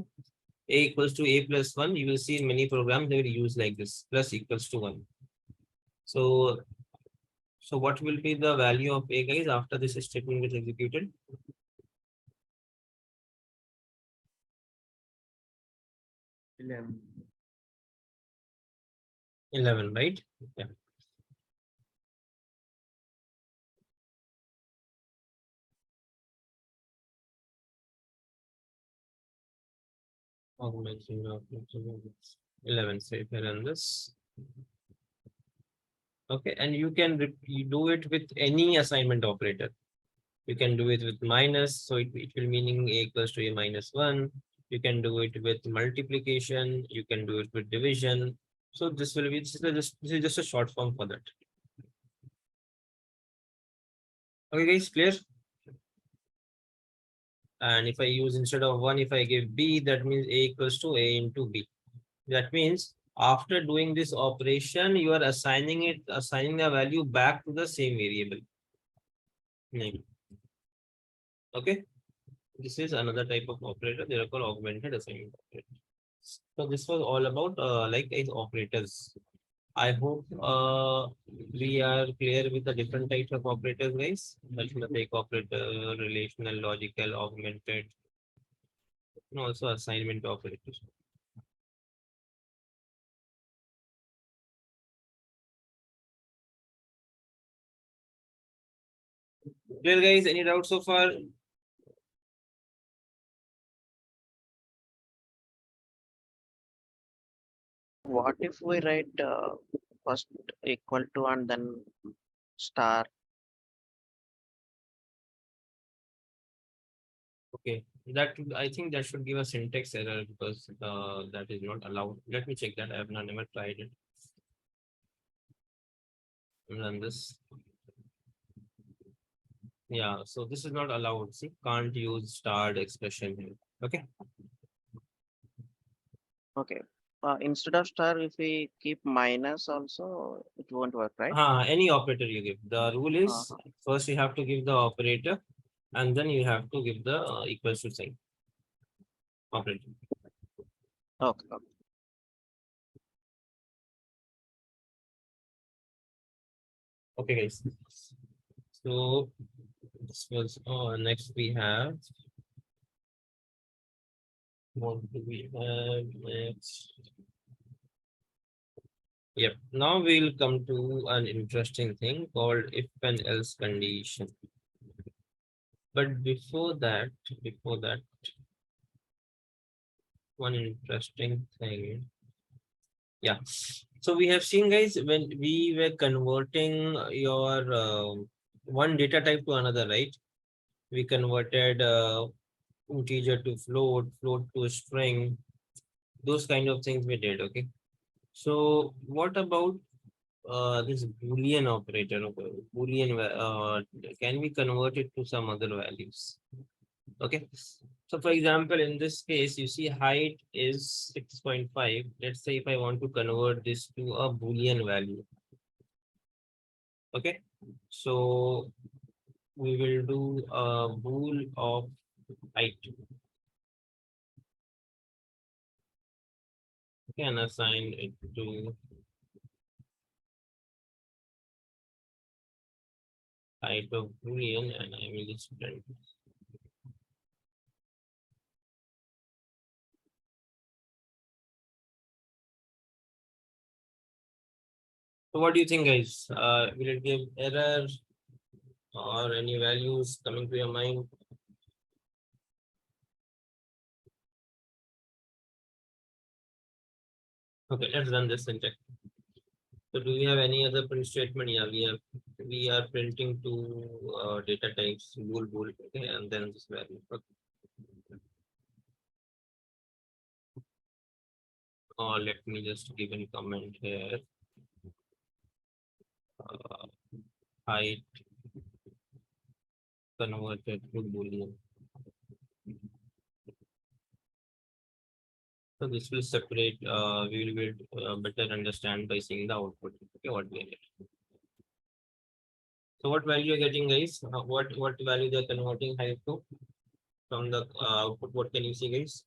Speaker 1: equals to A plus 1. You will see in many programs they will use like this, plus equals to 1. So, what will be the value of A, guys, after this statement is executed?
Speaker 3: 11.
Speaker 1: 11, right? Yeah. Augmenting of 11, say if I run this. Okay, and you can you do it with any assignment operator. You can do it with minus, so it will meaning A equals to A minus 1. You can do it with multiplication. You can do it with division. So this will be this is just a short form for that. Okay, guys, clear? And if I use instead of 1, if I give B, that means A equals to A into B. That means after doing this operation, you are assigning the value back to the same variable name. Okay. This is another type of operator. They are called augmented assignment operator. So this was all about like as operators. I hope we are clear with the different types of operators, guys. Arithmetic operator, relational, logical, augmented, and also assignment operators. Clear, guys? Any doubts so far?
Speaker 2: What if we write first equal to and then star?
Speaker 1: Okay, I think that should give a syntax error because that is not allowed. Let me check that. I have never tried it. Run this. Yeah, so this is not allowed. See, can't use starred expression here. Okay.
Speaker 2: Okay. Instead of star, if we keep minus also, it won't work, right?
Speaker 1: Any operator you give. The rule is
Speaker 2: Uh-huh.
Speaker 1: first you have to give the operator and then you have to give the equals to sign operator.
Speaker 2: Okay. Okay.
Speaker 1: Okay, guys. So this was next we have. What do we have next? Yep. Now we'll come to an interesting thing called if and else condition. But before that, one interesting thing. Yeah. So we have seen, guys, when we were converting your one data type to another, right? We converted integer to float, float to string, those kind of things we did. Okay. So what about this Boolean operator? Okay, Boolean, can we convert it to some other values? Okay. So for example, in this case, you see height is 6.5. Let's say if I want to convert this to a Boolean value. Okay. So we will do a bool of height. Okay, and assign it to height of Boolean, and I will just print. So what do you think, guys? Will it give error or any values coming to your mind? Okay, let's run this and check. So do we have any other print statement? Yeah, we are printing two data types, bool, okay, and then this value. Okay. Let me just give a comment here. Height converted to Boolean. So this will separate, we will better understand by seeing the output. Okay, what we get. So what value you're getting, guys? What value they're converting height to from the output? What can you see, guys?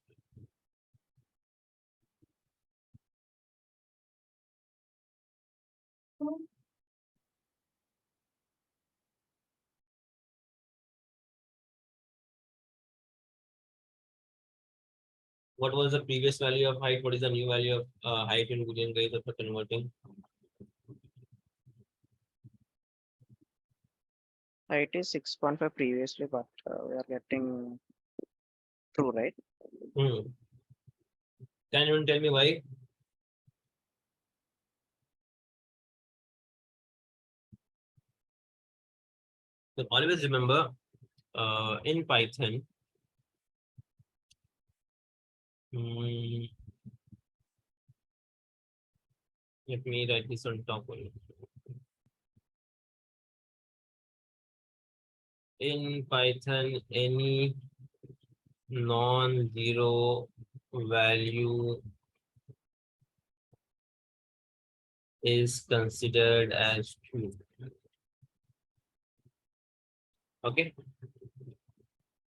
Speaker 1: What was the previous value of height? What is the new value of height in Boolean, guys, after converting?
Speaker 2: Height is 6.5 previously, but we are getting true, right?
Speaker 1: Hmm. Can you tell me why? So always remember, in Python, hmm, let me write this on top of it. In Python, any non-zero value is considered as true. Okay.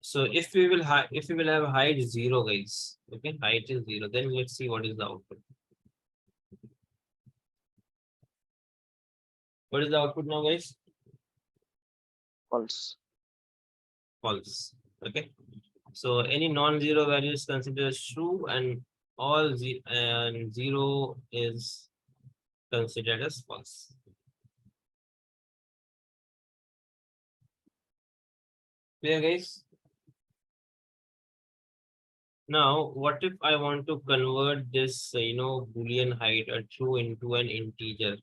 Speaker 1: So if we will have height 0, guys, okay, height is 0, then let's see what is the output. What is the output now, guys?
Speaker 2: False.
Speaker 1: False. Okay. So any non-zero value is considered as true, and all and 0 is considered as false. Clear, guys? Now, what if I want to convert this, Boolean height or true into an integer?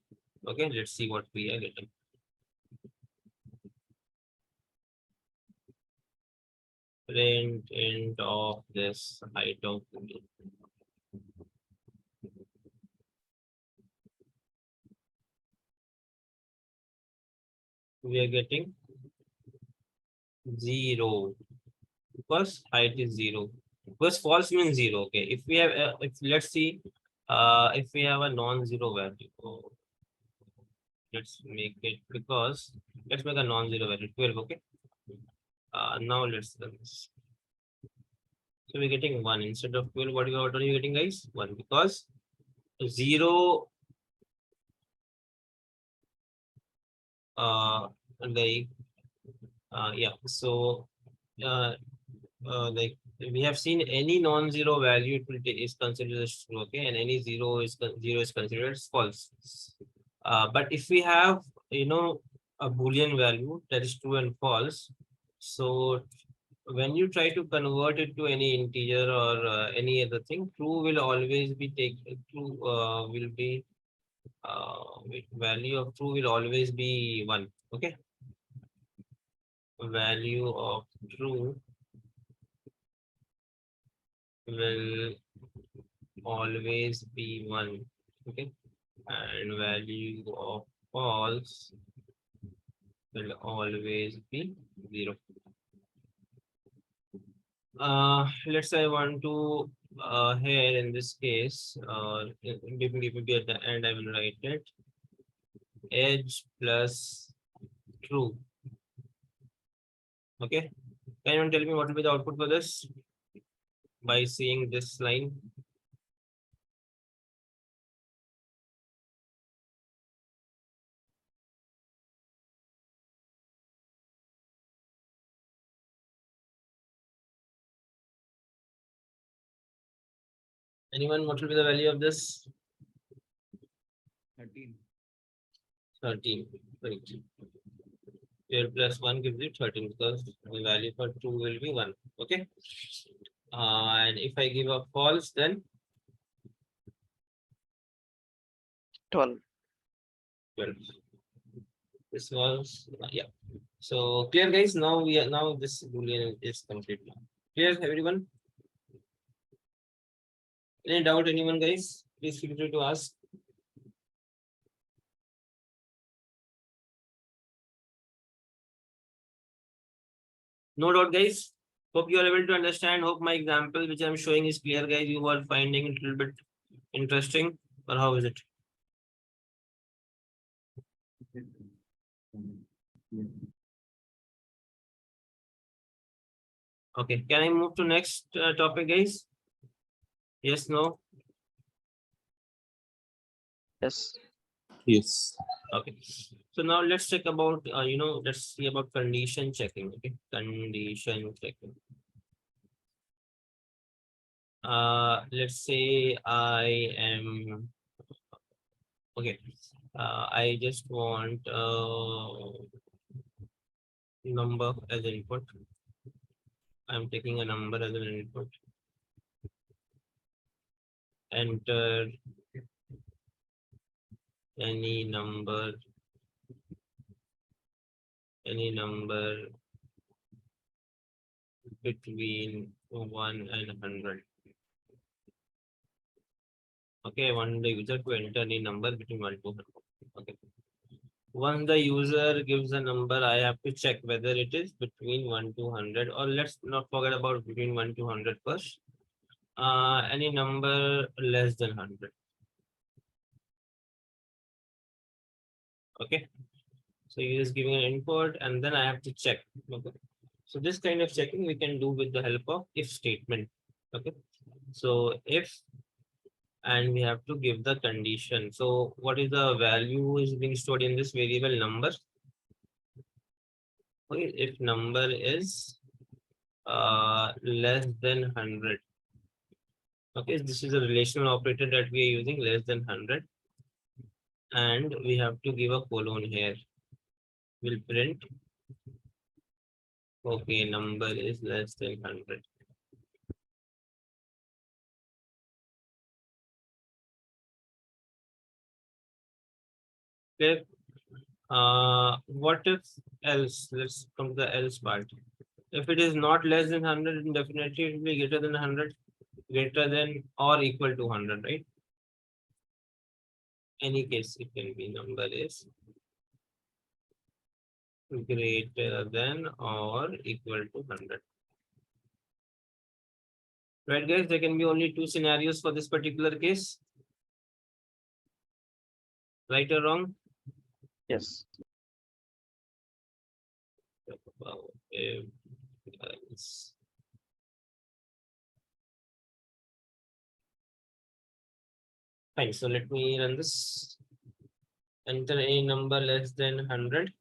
Speaker 1: Okay, let's see what we are getting. Print int of this height of Boolean. We are getting 0 because height is 0. Because false means 0. Okay, if we have, if let's see, if we have a non-zero value, let's make it because let's make a non-zero value 12. Okay, now let's run this. So we're getting 1 instead of 12. What are you getting, guys? 1 because 0 like Yeah. So like we have seen any non-zero value it will is considered as true, okay, and any zero is considered as false. But if we have a Boolean value that is true and false, so when you try to convert it to any integer or any other thing, true will always be true will be value of true will always be 1. Okay, value of true will always be 1. Okay, and value of false will always be 0. Let's say I want to here in this case, maybe at the end I will write it edge plus true. Okay, can anyone tell me what will be the output for this by seeing this line? Anyone, what will be the value of this?
Speaker 3: 13.
Speaker 1: 13. Right. 12 plus 1 gives you 13 because the value for true will be 1. Okay. And if I give a false, then
Speaker 2: 12.
Speaker 1: 12. This was yeah. So clear, guys. Now this Boolean is complete now. Clear, everyone? Any doubt, anyone, guys? Please feel free to ask. No doubt, guys. Hope you are able to understand. Hope my example which I'm showing is clear, guys. You are finding it a little bit interesting, or how is it? Okay. Can I move to next topic, guys? Yes, no.
Speaker 2: Yes.
Speaker 5: Yes.
Speaker 1: Okay. So now let's check about let's see about condition checking. Okay, condition checking. Let's say I am okay. I just want number as input. I'm taking a number as an input. Enter any number between 1 and 100. Okay, I want the user to enter any number between 1 to 100. Okay. Once the user gives a number, I have to check whether it is between 1 to 100, or let's not forget about between 1 to 100 first. Any number less than 100. Okay. So you is giving an input and then I have to check. Okay. So this kind of checking we can do with the help of if statement. Okay. So if, and we have to give the condition. So what is the value is being stored in this variable number? Okay, if number is less than 100. Okay, this is a relational operator that we are using, less than 100, and we have to give a colon here. We'll print okay, number is less than 100. Okay. What if else? Let's come to the else part. If it is not less than 100, then definitely it will be greater than 100, greater than or equal to 100, right? Any case, it can be number is greater than or equal to 100. Right, guys, there can be only two scenarios for this particular case. Right or wrong?
Speaker 2: Yes.
Speaker 1: Else. Fine, so let me run this. Enter any number less than 100.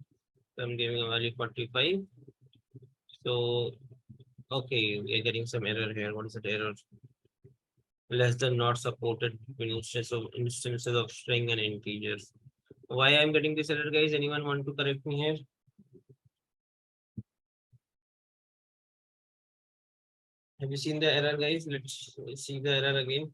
Speaker 1: So I'm giving a value 45. So, okay, we are getting some error here. What is that error? Less than not supported in instances of string and integers. Why I'm getting this error, guys? Anyone want to correct me here? Have you seen the error, guys? Let's see the error again.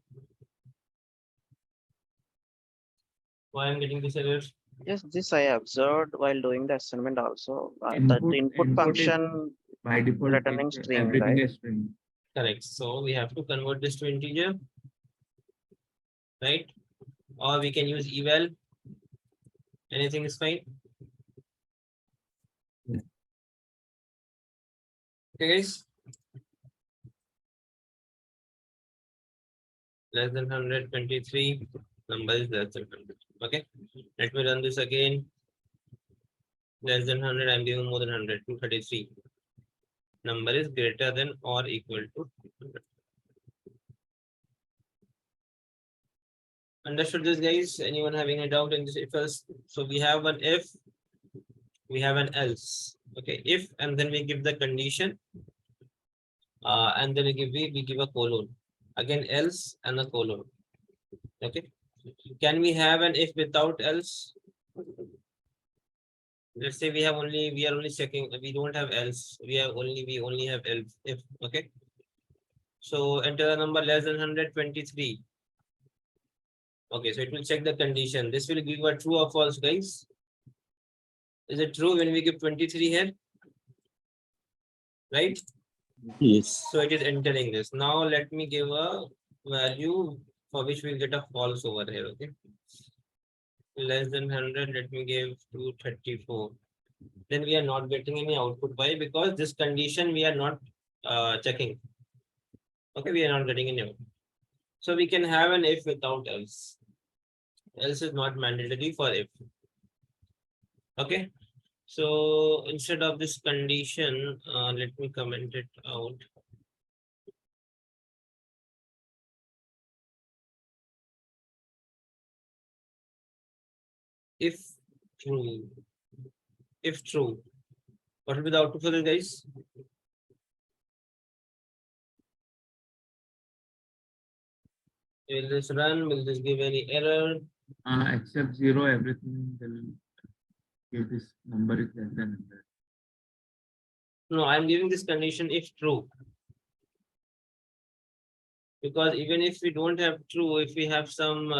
Speaker 1: Why I'm getting this error?
Speaker 2: Yes, this I observed while doing the assignment also. That
Speaker 3: Input
Speaker 2: input
Speaker 3: is
Speaker 2: function
Speaker 3: by default
Speaker 2: returning
Speaker 3: take
Speaker 2: string,
Speaker 3: everything
Speaker 2: right?
Speaker 3: as string.
Speaker 1: Correct. So we have to convert this to integer, right? Or we can use eval. Anything is fine.
Speaker 3: Yeah.
Speaker 1: Okay, guys. Less than 123. Number is less than 100. Okay. Let me run this again. Less than 100. I'm giving more than 100. 233. Number is greater than or equal to 100. Understood this, guys? Anyone having a doubt in this? If else, so we have an if, we have an else. Okay, if and then we give the condition, and then we give a colon. Again, else and a colon. Okay. Can we have an if without else? Let's say we are only checking, we don't have else, we only have else if. Okay. So enter a number less than 123. Okay, so it will check the condition. This will give a true or false, guys. Is it true when we give 23 here? Right?
Speaker 5: Yes.
Speaker 1: So it is entering this. Now let me give a value for which we'll get a false over here. Okay. Less than 100, let me give 234. Then we are not getting any output. Why? Because this condition we are not checking. Okay, we are not getting any output. So we can have an if without else. Else is not mandatory for if. Okay. So instead of this condition, let me comment it out. If true, if true, what will be the output for this, guys? Will this run? Will this give any error?
Speaker 3: Except 0, everything will give this number is less than 100.
Speaker 1: No, I'm giving this condition if true. Because even if we don't have true, if we have some,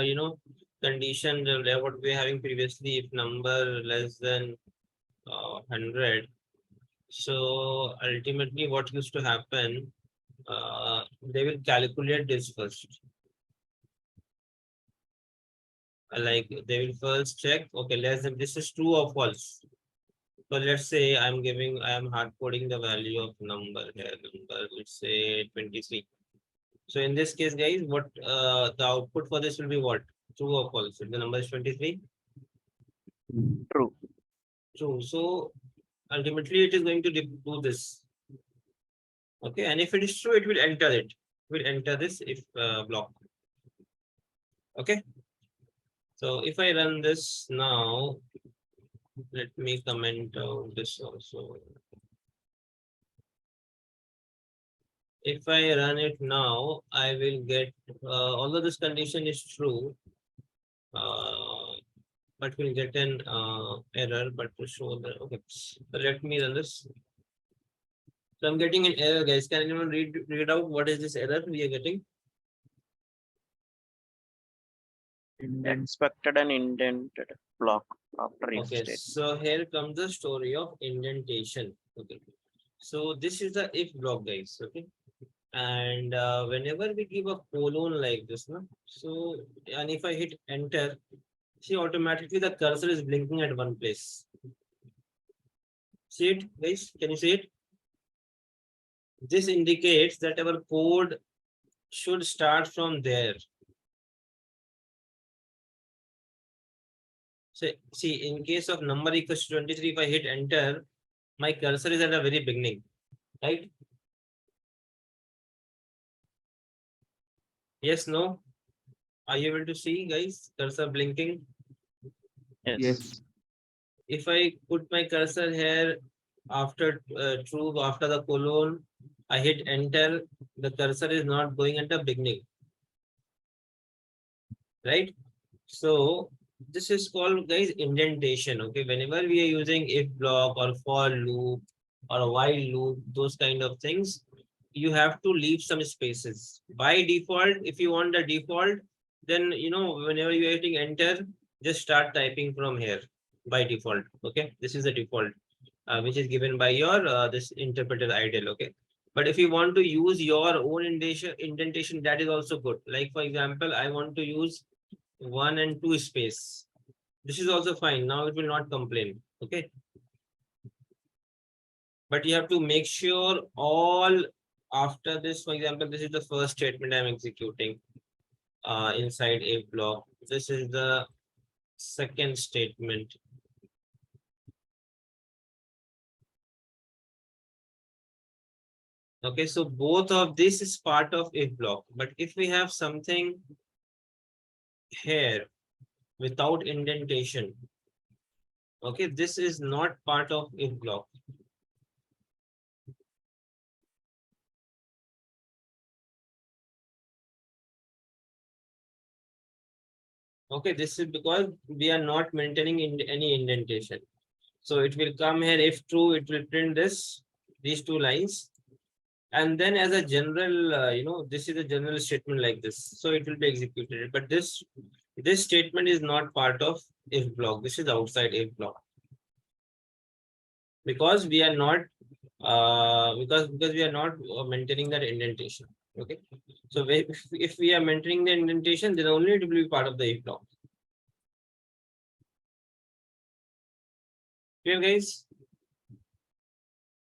Speaker 1: condition what we were having previously, if number less than 100. So ultimately what used to happen, they will calculate this first. Like they will first check, okay, less than this is true or false. So let's say I am hard coding the value of number here, let's say 23. So in this case, guys, what the output for this will be what? True or false? If the number is 23.
Speaker 2: True.
Speaker 1: True. So ultimately it is going to do this. Okay, and if it is true, it will enter it. Will enter this if block. Okay. So if I run this now, let me comment out this also. If I run it now, I will get, although this condition is true, but we'll get an error, but to show the, okay, so let me run this. So I'm getting an error, guys. Can anyone read out what is this error we are getting?
Speaker 2: Expected an indented block after if
Speaker 1: Okay,
Speaker 2: statement.
Speaker 1: so here comes the story of indentation. Okay, so this is the if block, guys. Okay, and whenever we give a colon like this, no, so and if I hit enter, see automatically the cursor is blinking at one place. See it, guys? Can you see it? This indicates that our code should start from there. So see, in case of number equals to 23, if I hit enter, my cursor is at the very beginning, right? Yes, no? Are you able to see, guys? Cursor blinking.
Speaker 2: Yes.
Speaker 3: Yes.
Speaker 1: If I put my cursor here after true, after the colon, I hit enter, the cursor is not going at the beginning, right? So this is called, guys, indentation. Okay, whenever we are using if block or for loop or while loop, those kind of things, you have to leave some spaces. By default, if you want the default, then whenever you're hitting enter, just start typing from here by default. Okay, this is the default, which is given by your this interpreter ideal. Okay, but if you want to use your own indentation, that is also good. Like for example, I want to use 1 and 2 space. This is also fine. Now it will not complain. Okay, but you have to make sure all after this. For example, this is the first statement I'm executing inside a block. This is the second statement. Okay, so both of this is part of if block, but if we have something here without indentation, okay, this is not part of if block. Okay, this is because we are not maintaining any indentation. So it will come here, if true, it will print these two lines. And then as a general, this is a general statement like this. So it will be executed. But this statement is not part of if block. This is outside if block. Because we are not, because we are not maintaining that indentation. Okay. So if we are maintaining the indentation, then only it will be part of the if block. Clear, guys?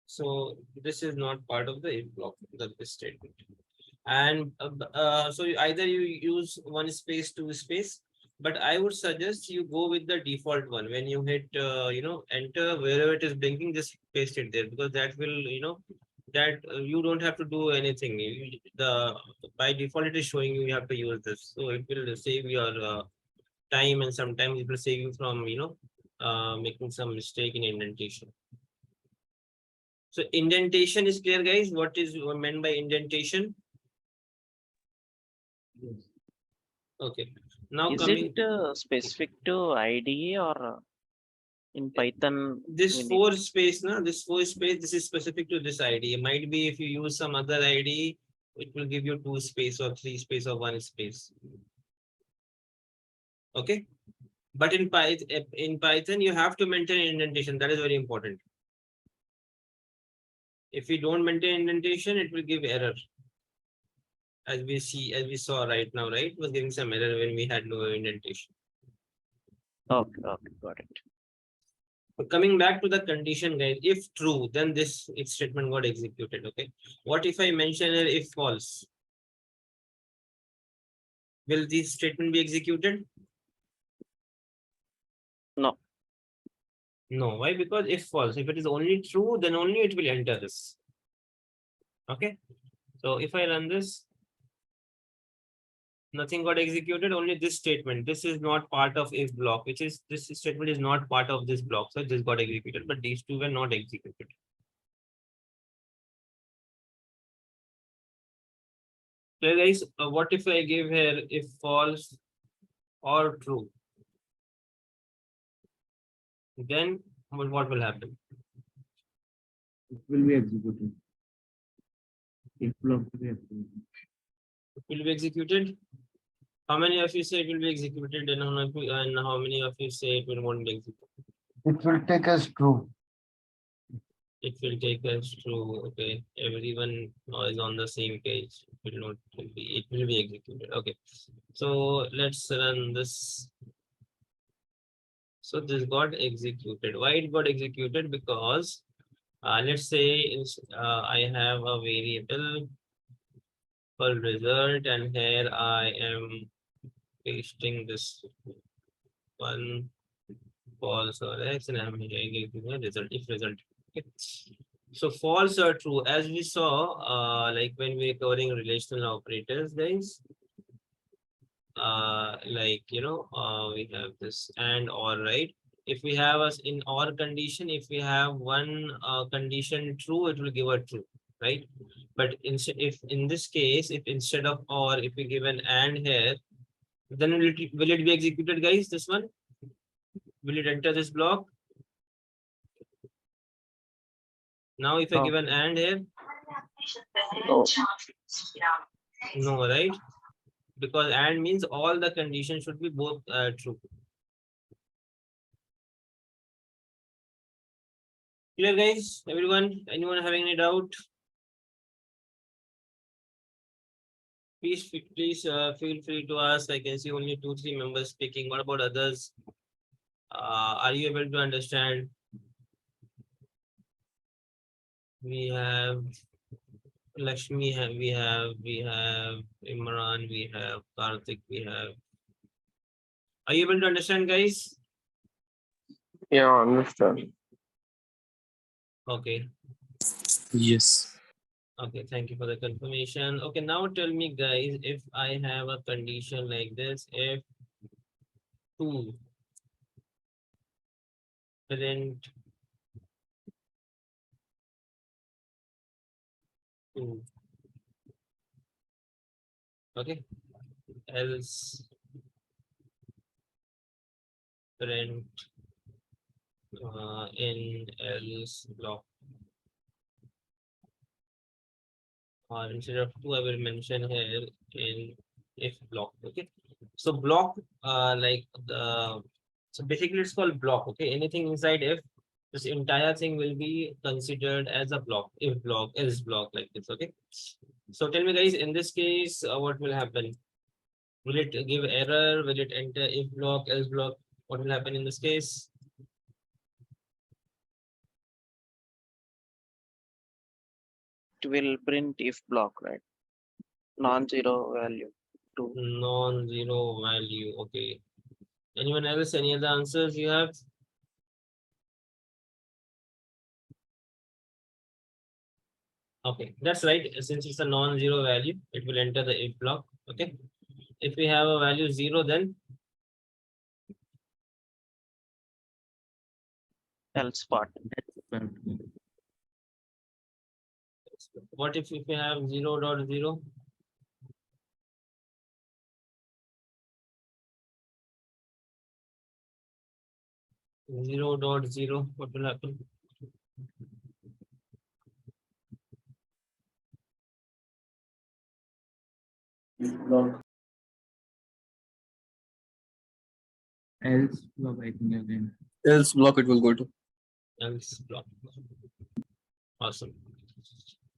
Speaker 1: So this is not part of the if block, this statement. And so either you use 1 space, 2 space, but I would suggest you go with the default one. When you hit enter, wherever it is blinking, just paste it there, because that will that you don't have to do anything. By default it is showing you have to use this, so it will save your time, and sometimes it will save you from making some mistake in indentation. So indentation is clear, guys. What is meant by indentation?
Speaker 3: Yes.
Speaker 1: Okay. Now
Speaker 2: Is
Speaker 1: coming
Speaker 2: it specific to IDE or in Python?
Speaker 1: this
Speaker 2: we need
Speaker 1: 4 space, this 4 space, this is specific to this ID. It might be if you use some other ID, it will give you 2 space or 3 space or 1 space. Okay. But in Python, you have to maintain indentation. That is very important. If you don't maintain indentation, it will give error. As we saw right now, right? It was giving some error when we had no indentation.
Speaker 2: Okay, got it.
Speaker 1: So coming back to the condition, guys, if true, then this if statement got executed. Okay. What if I mention here if false? Will this statement be executed?
Speaker 2: No.
Speaker 1: No. Why? Because if false, if it is only true, then only it will enter this. Okay. So if I run this, nothing got executed, only this statement. This is not part of if block, which is this statement is not part of this block. So this got executed, but these two were not executed. So guys, what if I give here if false or true? Then what will happen?
Speaker 3: It will be executed. If block will be executed.
Speaker 1: It will be executed. How many of you say it will be executed, and how many of you say it will not be executed?
Speaker 4: It will take as true.
Speaker 1: It will take us to, okay, everyone is on the same page. It will be executed. Okay, so let's run this. So this got executed. Why it got executed? Because let's say I have a variable for result, and here I am pasting this one false or x, and I'm giving a result if result. Okay. So false or true, as we saw, like when we're covering relational operators, guys, we have this and or, right? if we have us in OR condition, if we have one condition true, it will give a true, right? But instead, if in this case, if instead of OR, if we give an AND here, then will it be executed, guys? This one, will it enter this block? Now, if I
Speaker 2: No.
Speaker 1: give an AND here,
Speaker 2: No.
Speaker 1: no, right? Because AND means all the conditions should be both true. Clear, guys? Everyone? Anyone having any doubt? Please feel free to ask. I can see only 2-3 members speaking. What about others? Are you able to understand? We have Lakshmi, we have Imran, we have Karthik, we have. Are you able to understand, guys?
Speaker 6: Yeah, understand.
Speaker 1: Okay.
Speaker 5: Yes.
Speaker 1: Okay, thank you for the confirmation. Okay, now tell me, guys, if I have a condition like this, if 2 print 2, okay, else print in else block, or instead of 2, I will mention here in if block. Okay, so block, like the, so basically it's called block. Okay, anything inside if, this entire thing will be considered as a block, if block, else block, like this. Okay, so tell me, guys, in this case, what will happen? Will it give error? Will it enter if block, else block? What will happen in this case?
Speaker 2: It will print if block, right? Non-zero value. 2.
Speaker 1: Non-zero value. Okay. Anyone else? Any other answers you have? Okay, that's right. Since it's a non-zero value, it will enter the if block. Okay. If we have a value 0, then
Speaker 2: Else part.
Speaker 1: what if we have 0.0? 0.0, what will happen?
Speaker 3: Else block, I think again.
Speaker 5: Else block it will go to.
Speaker 1: Else block. Awesome.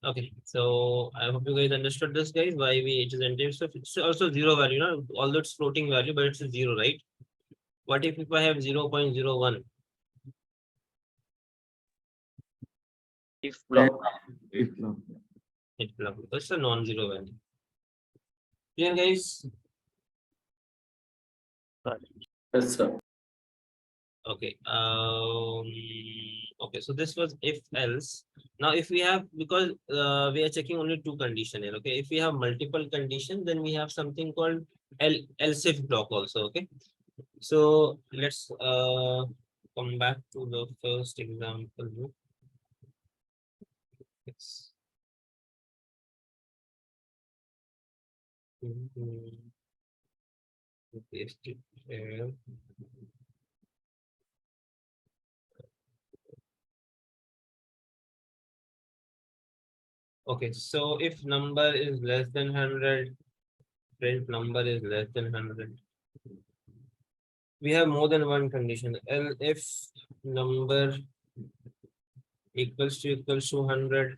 Speaker 1: Okay, so I hope you guys understood this, guys. Why we it is entailed. So it's also 0 value, no? Although it's floating value, but it's a 0, right? What if I have 0.01?
Speaker 2: If block.
Speaker 3: If block.
Speaker 1: It block. That's a non-zero value. Clear, guys?
Speaker 6: Yes, sir.
Speaker 1: Okay. Okay. So this was if else. Now, if we have, because we are checking only 2 condition here. Okay. If we have multiple conditions, then we have something called else if block also. Okay. So let's come back to the first example. Yes. Paste it here. Okay, so if number is less than 100, print number is less than 100. We have more than one condition. If number equals to 100,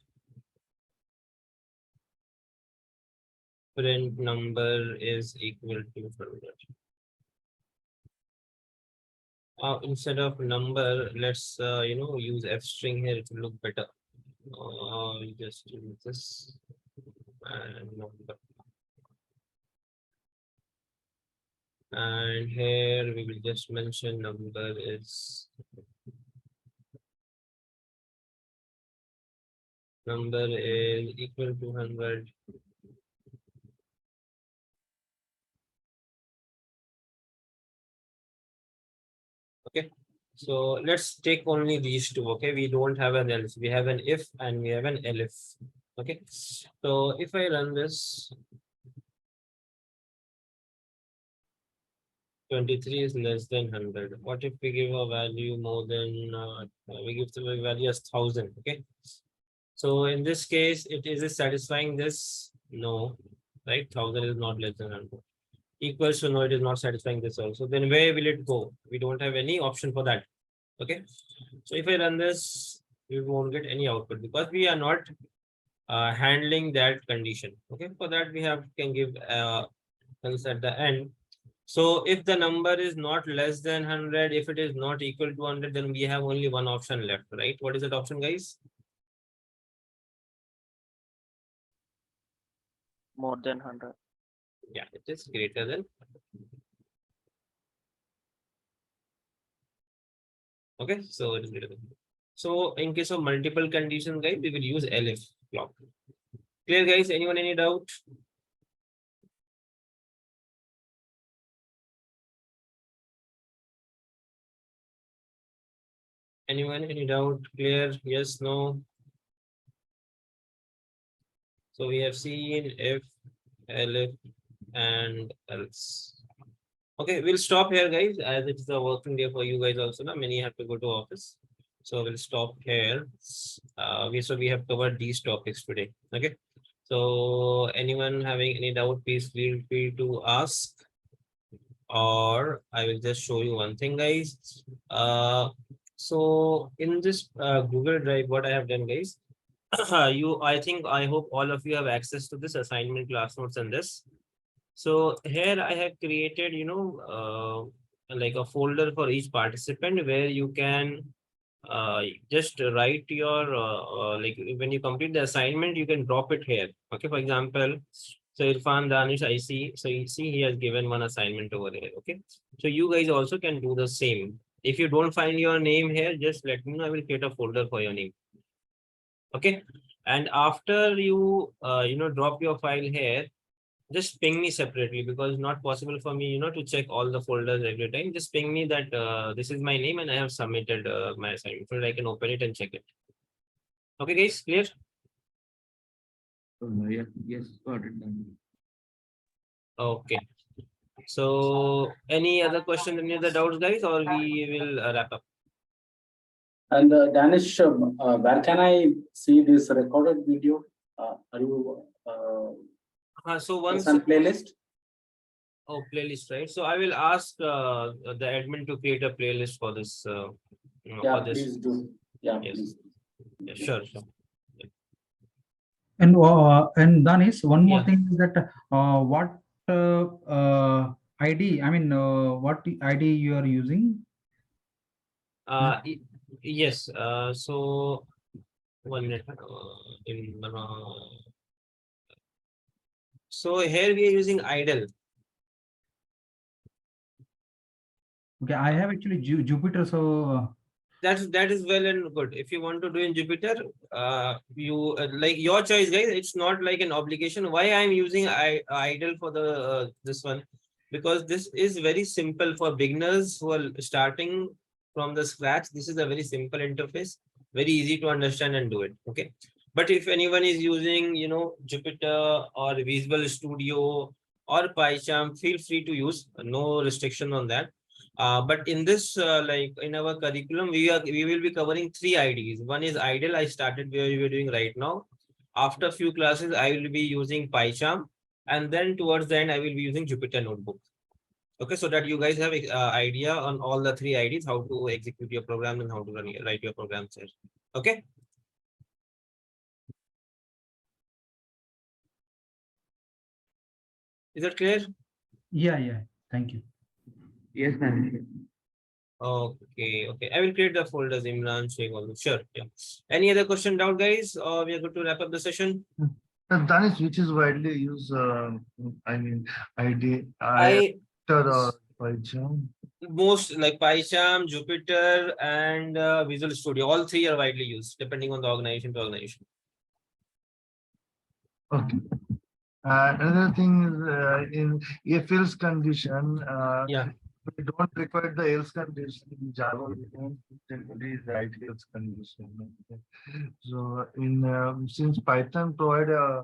Speaker 1: print number is equal to 100. Instead of number, let's use f string here. It will look better. Just use this and number. And here we will just mention number is equal to 100. Okay. So let's take only these two. Okay, we don't have an else. We have an if and we have an elif. Okay, so if I run this, 23 is less than 100. What if we give a value more than we give the value as 1000? Okay, so in this case, is it satisfying this? No, right? 1000 is not less than 100. Equals to no, it is not satisfying this also. Then where will it go? We don't have any option for that. Okay, so if I run this, we won't get any output because we are not handling that condition. Okay, for that we can give else at the end. So if the number is not less than 100, if it is not equal to 100, then we have only one option left, right? What is that option, guys?
Speaker 2: More than 100.
Speaker 1: Yeah, it is greater than. Okay, so it is greater than. So in case of multiple conditions, guys, we will use elif block. Clear, guys? Anyone any doubt? Anyone any doubt? Clear? Yes, no? So we have seen if, elif, and else. Okay, we'll stop here, guys, as it's a working day for you guys also. Now, many have to go to office. So we'll stop here. We have covered these topics today. Okay. So anyone having any doubt, please feel free to ask. Or I will just show you one thing, guys. So in this Google Drive, what I have done, guys, I hope all of you have access to this assignment class notes and this. So here I have created, like a folder for each participant where you can just write your like when you complete the assignment, you can drop it here. Okay, for example, so Irfan Danish, I see. So you see he has given one assignment over there. Okay, so you guys also can do the same. If you don't find your name here, just let me know. I will create a folder for your name. Okay, and after you drop your file here, just ping me separately because not possible for me, to check all the folders every time. Just ping me that this is my name and I have submitted my assignment so that I can open it and check it. Okay, guys, clear?
Speaker 3: Yeah, yes, got it done.
Speaker 1: Okay. So, any other question, any other doubts, guys, or we will wrap up?
Speaker 6: And Danish, where can I see this recorded video? Are you
Speaker 1: So once
Speaker 6: on playlist?
Speaker 1: playlist, right? So I will ask the admin to create a playlist for this.
Speaker 6: Yeah,
Speaker 1: for this.
Speaker 6: please do. Yeah,
Speaker 1: Yes.
Speaker 6: please.
Speaker 1: Yeah, sure.
Speaker 7: And Danis, one more
Speaker 1: Yeah.
Speaker 7: thing is that what ID? I mean, what ID you are using?
Speaker 1: Yes. So 1 minute. So here we are using idle.
Speaker 7: Okay, I have actually Jupyter, so
Speaker 1: That is well and good. If you want to do in Jupyter, you like your choice, guys. It's not like an obligation. Why I'm using idle for the this one? Because this is very simple for beginners who are starting from the scratch. This is a very simple interface, very easy to understand and do it. Okay. But if anyone is using, Jupyter or Visual Studio or PyCharm, feel free to use. No restriction on that. But in this, like in our curriculum, we will be covering 3 IDs. One is idle. I started where we are doing right now. After a few classes, I will be using PyCharm, and then towards the end, I will be using Jupyter Notebook. Okay, so that you guys have idea on all the 3 IDs, how to execute your program and how to write your programs here. Okay. Is that clear?
Speaker 7: yeah. Thank you.
Speaker 3: Yes, Manish.
Speaker 1: Okay. I will create the folders, Imran, Sheikh, sure. Yeah. Any other question, doubt, guys? Or we are good to wrap up the session?
Speaker 4: And Danis, which is widely used, I mean, ID,
Speaker 1: I
Speaker 4: or PyCharm?
Speaker 1: most like PyCharm, Jupyter, and Visual Studio. All 3 are widely used, depending on the organization to organization.
Speaker 4: Okay. Another thing is in if else condition,
Speaker 1: Yeah.
Speaker 4: we don't require the else condition in Java. We don't generally write else condition. Okay. So since Python provide a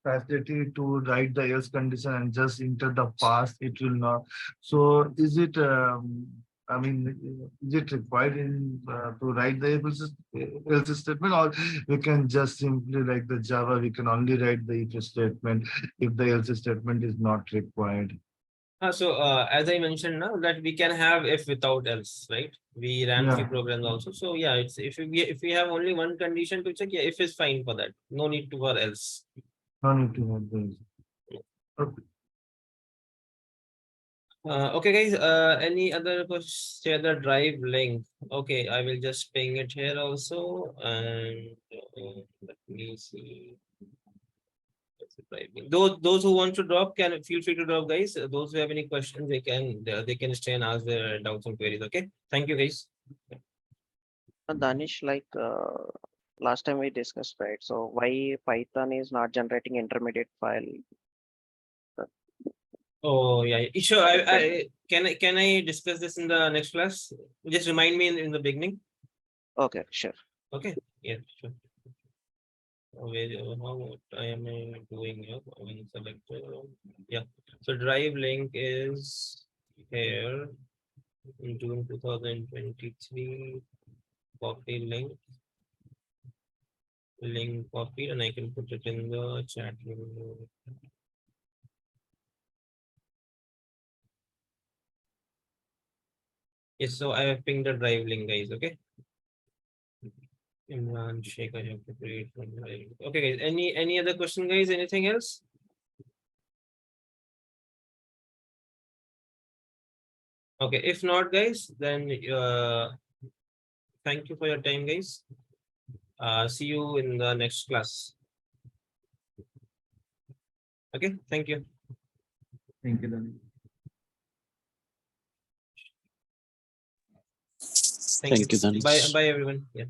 Speaker 4: facility to write the else condition and just enter the past, it will not. So is it? I mean, is it required to write the else statement, or we can just simply like the Java? We can only write the if statement if the else statement is not required.
Speaker 1: As I mentioned now that we can have if without else, right? We ran few
Speaker 4: Yeah.
Speaker 1: programs also. So yeah, it's if we have only one condition to check, yeah, if is fine for that. No need to for else.
Speaker 4: No need to have those. Okay.
Speaker 1: Okay, guys. Any other questions? Share the drive link. Okay, I will just ping it here also. And let me see. That's the drive link. Those who want to drop can feel free to drop, guys. Those who have any questions, they can stay and ask their doubts and queries. Okay. Thank you, guys.
Speaker 2: Danish, like last time we discussed, right? So why Python is not generating intermediate file?
Speaker 1: Oh yeah, sure. Can I discuss this in the next class? Just remind me in the beginning.
Speaker 2: Okay, sure.
Speaker 1: Okay. Yeah, sure. Where how I am doing here? When select yeah. So drive link is here in June 2023. Copy link copied, and I can put it in the chat room. Yes, so I have pinged the drive link, guys. Okay. Imran Sheikh, I have to create one drive. Okay, guys. Any other question, guys? Anything else? Okay, if not, guys, then thank you for your time, guys. See you in the next class. Okay, thank you.
Speaker 3: Thank you, Dani.
Speaker 5: Thank you,
Speaker 1: Bye,
Speaker 5: Danish.
Speaker 1: bye, everyone. Yeah.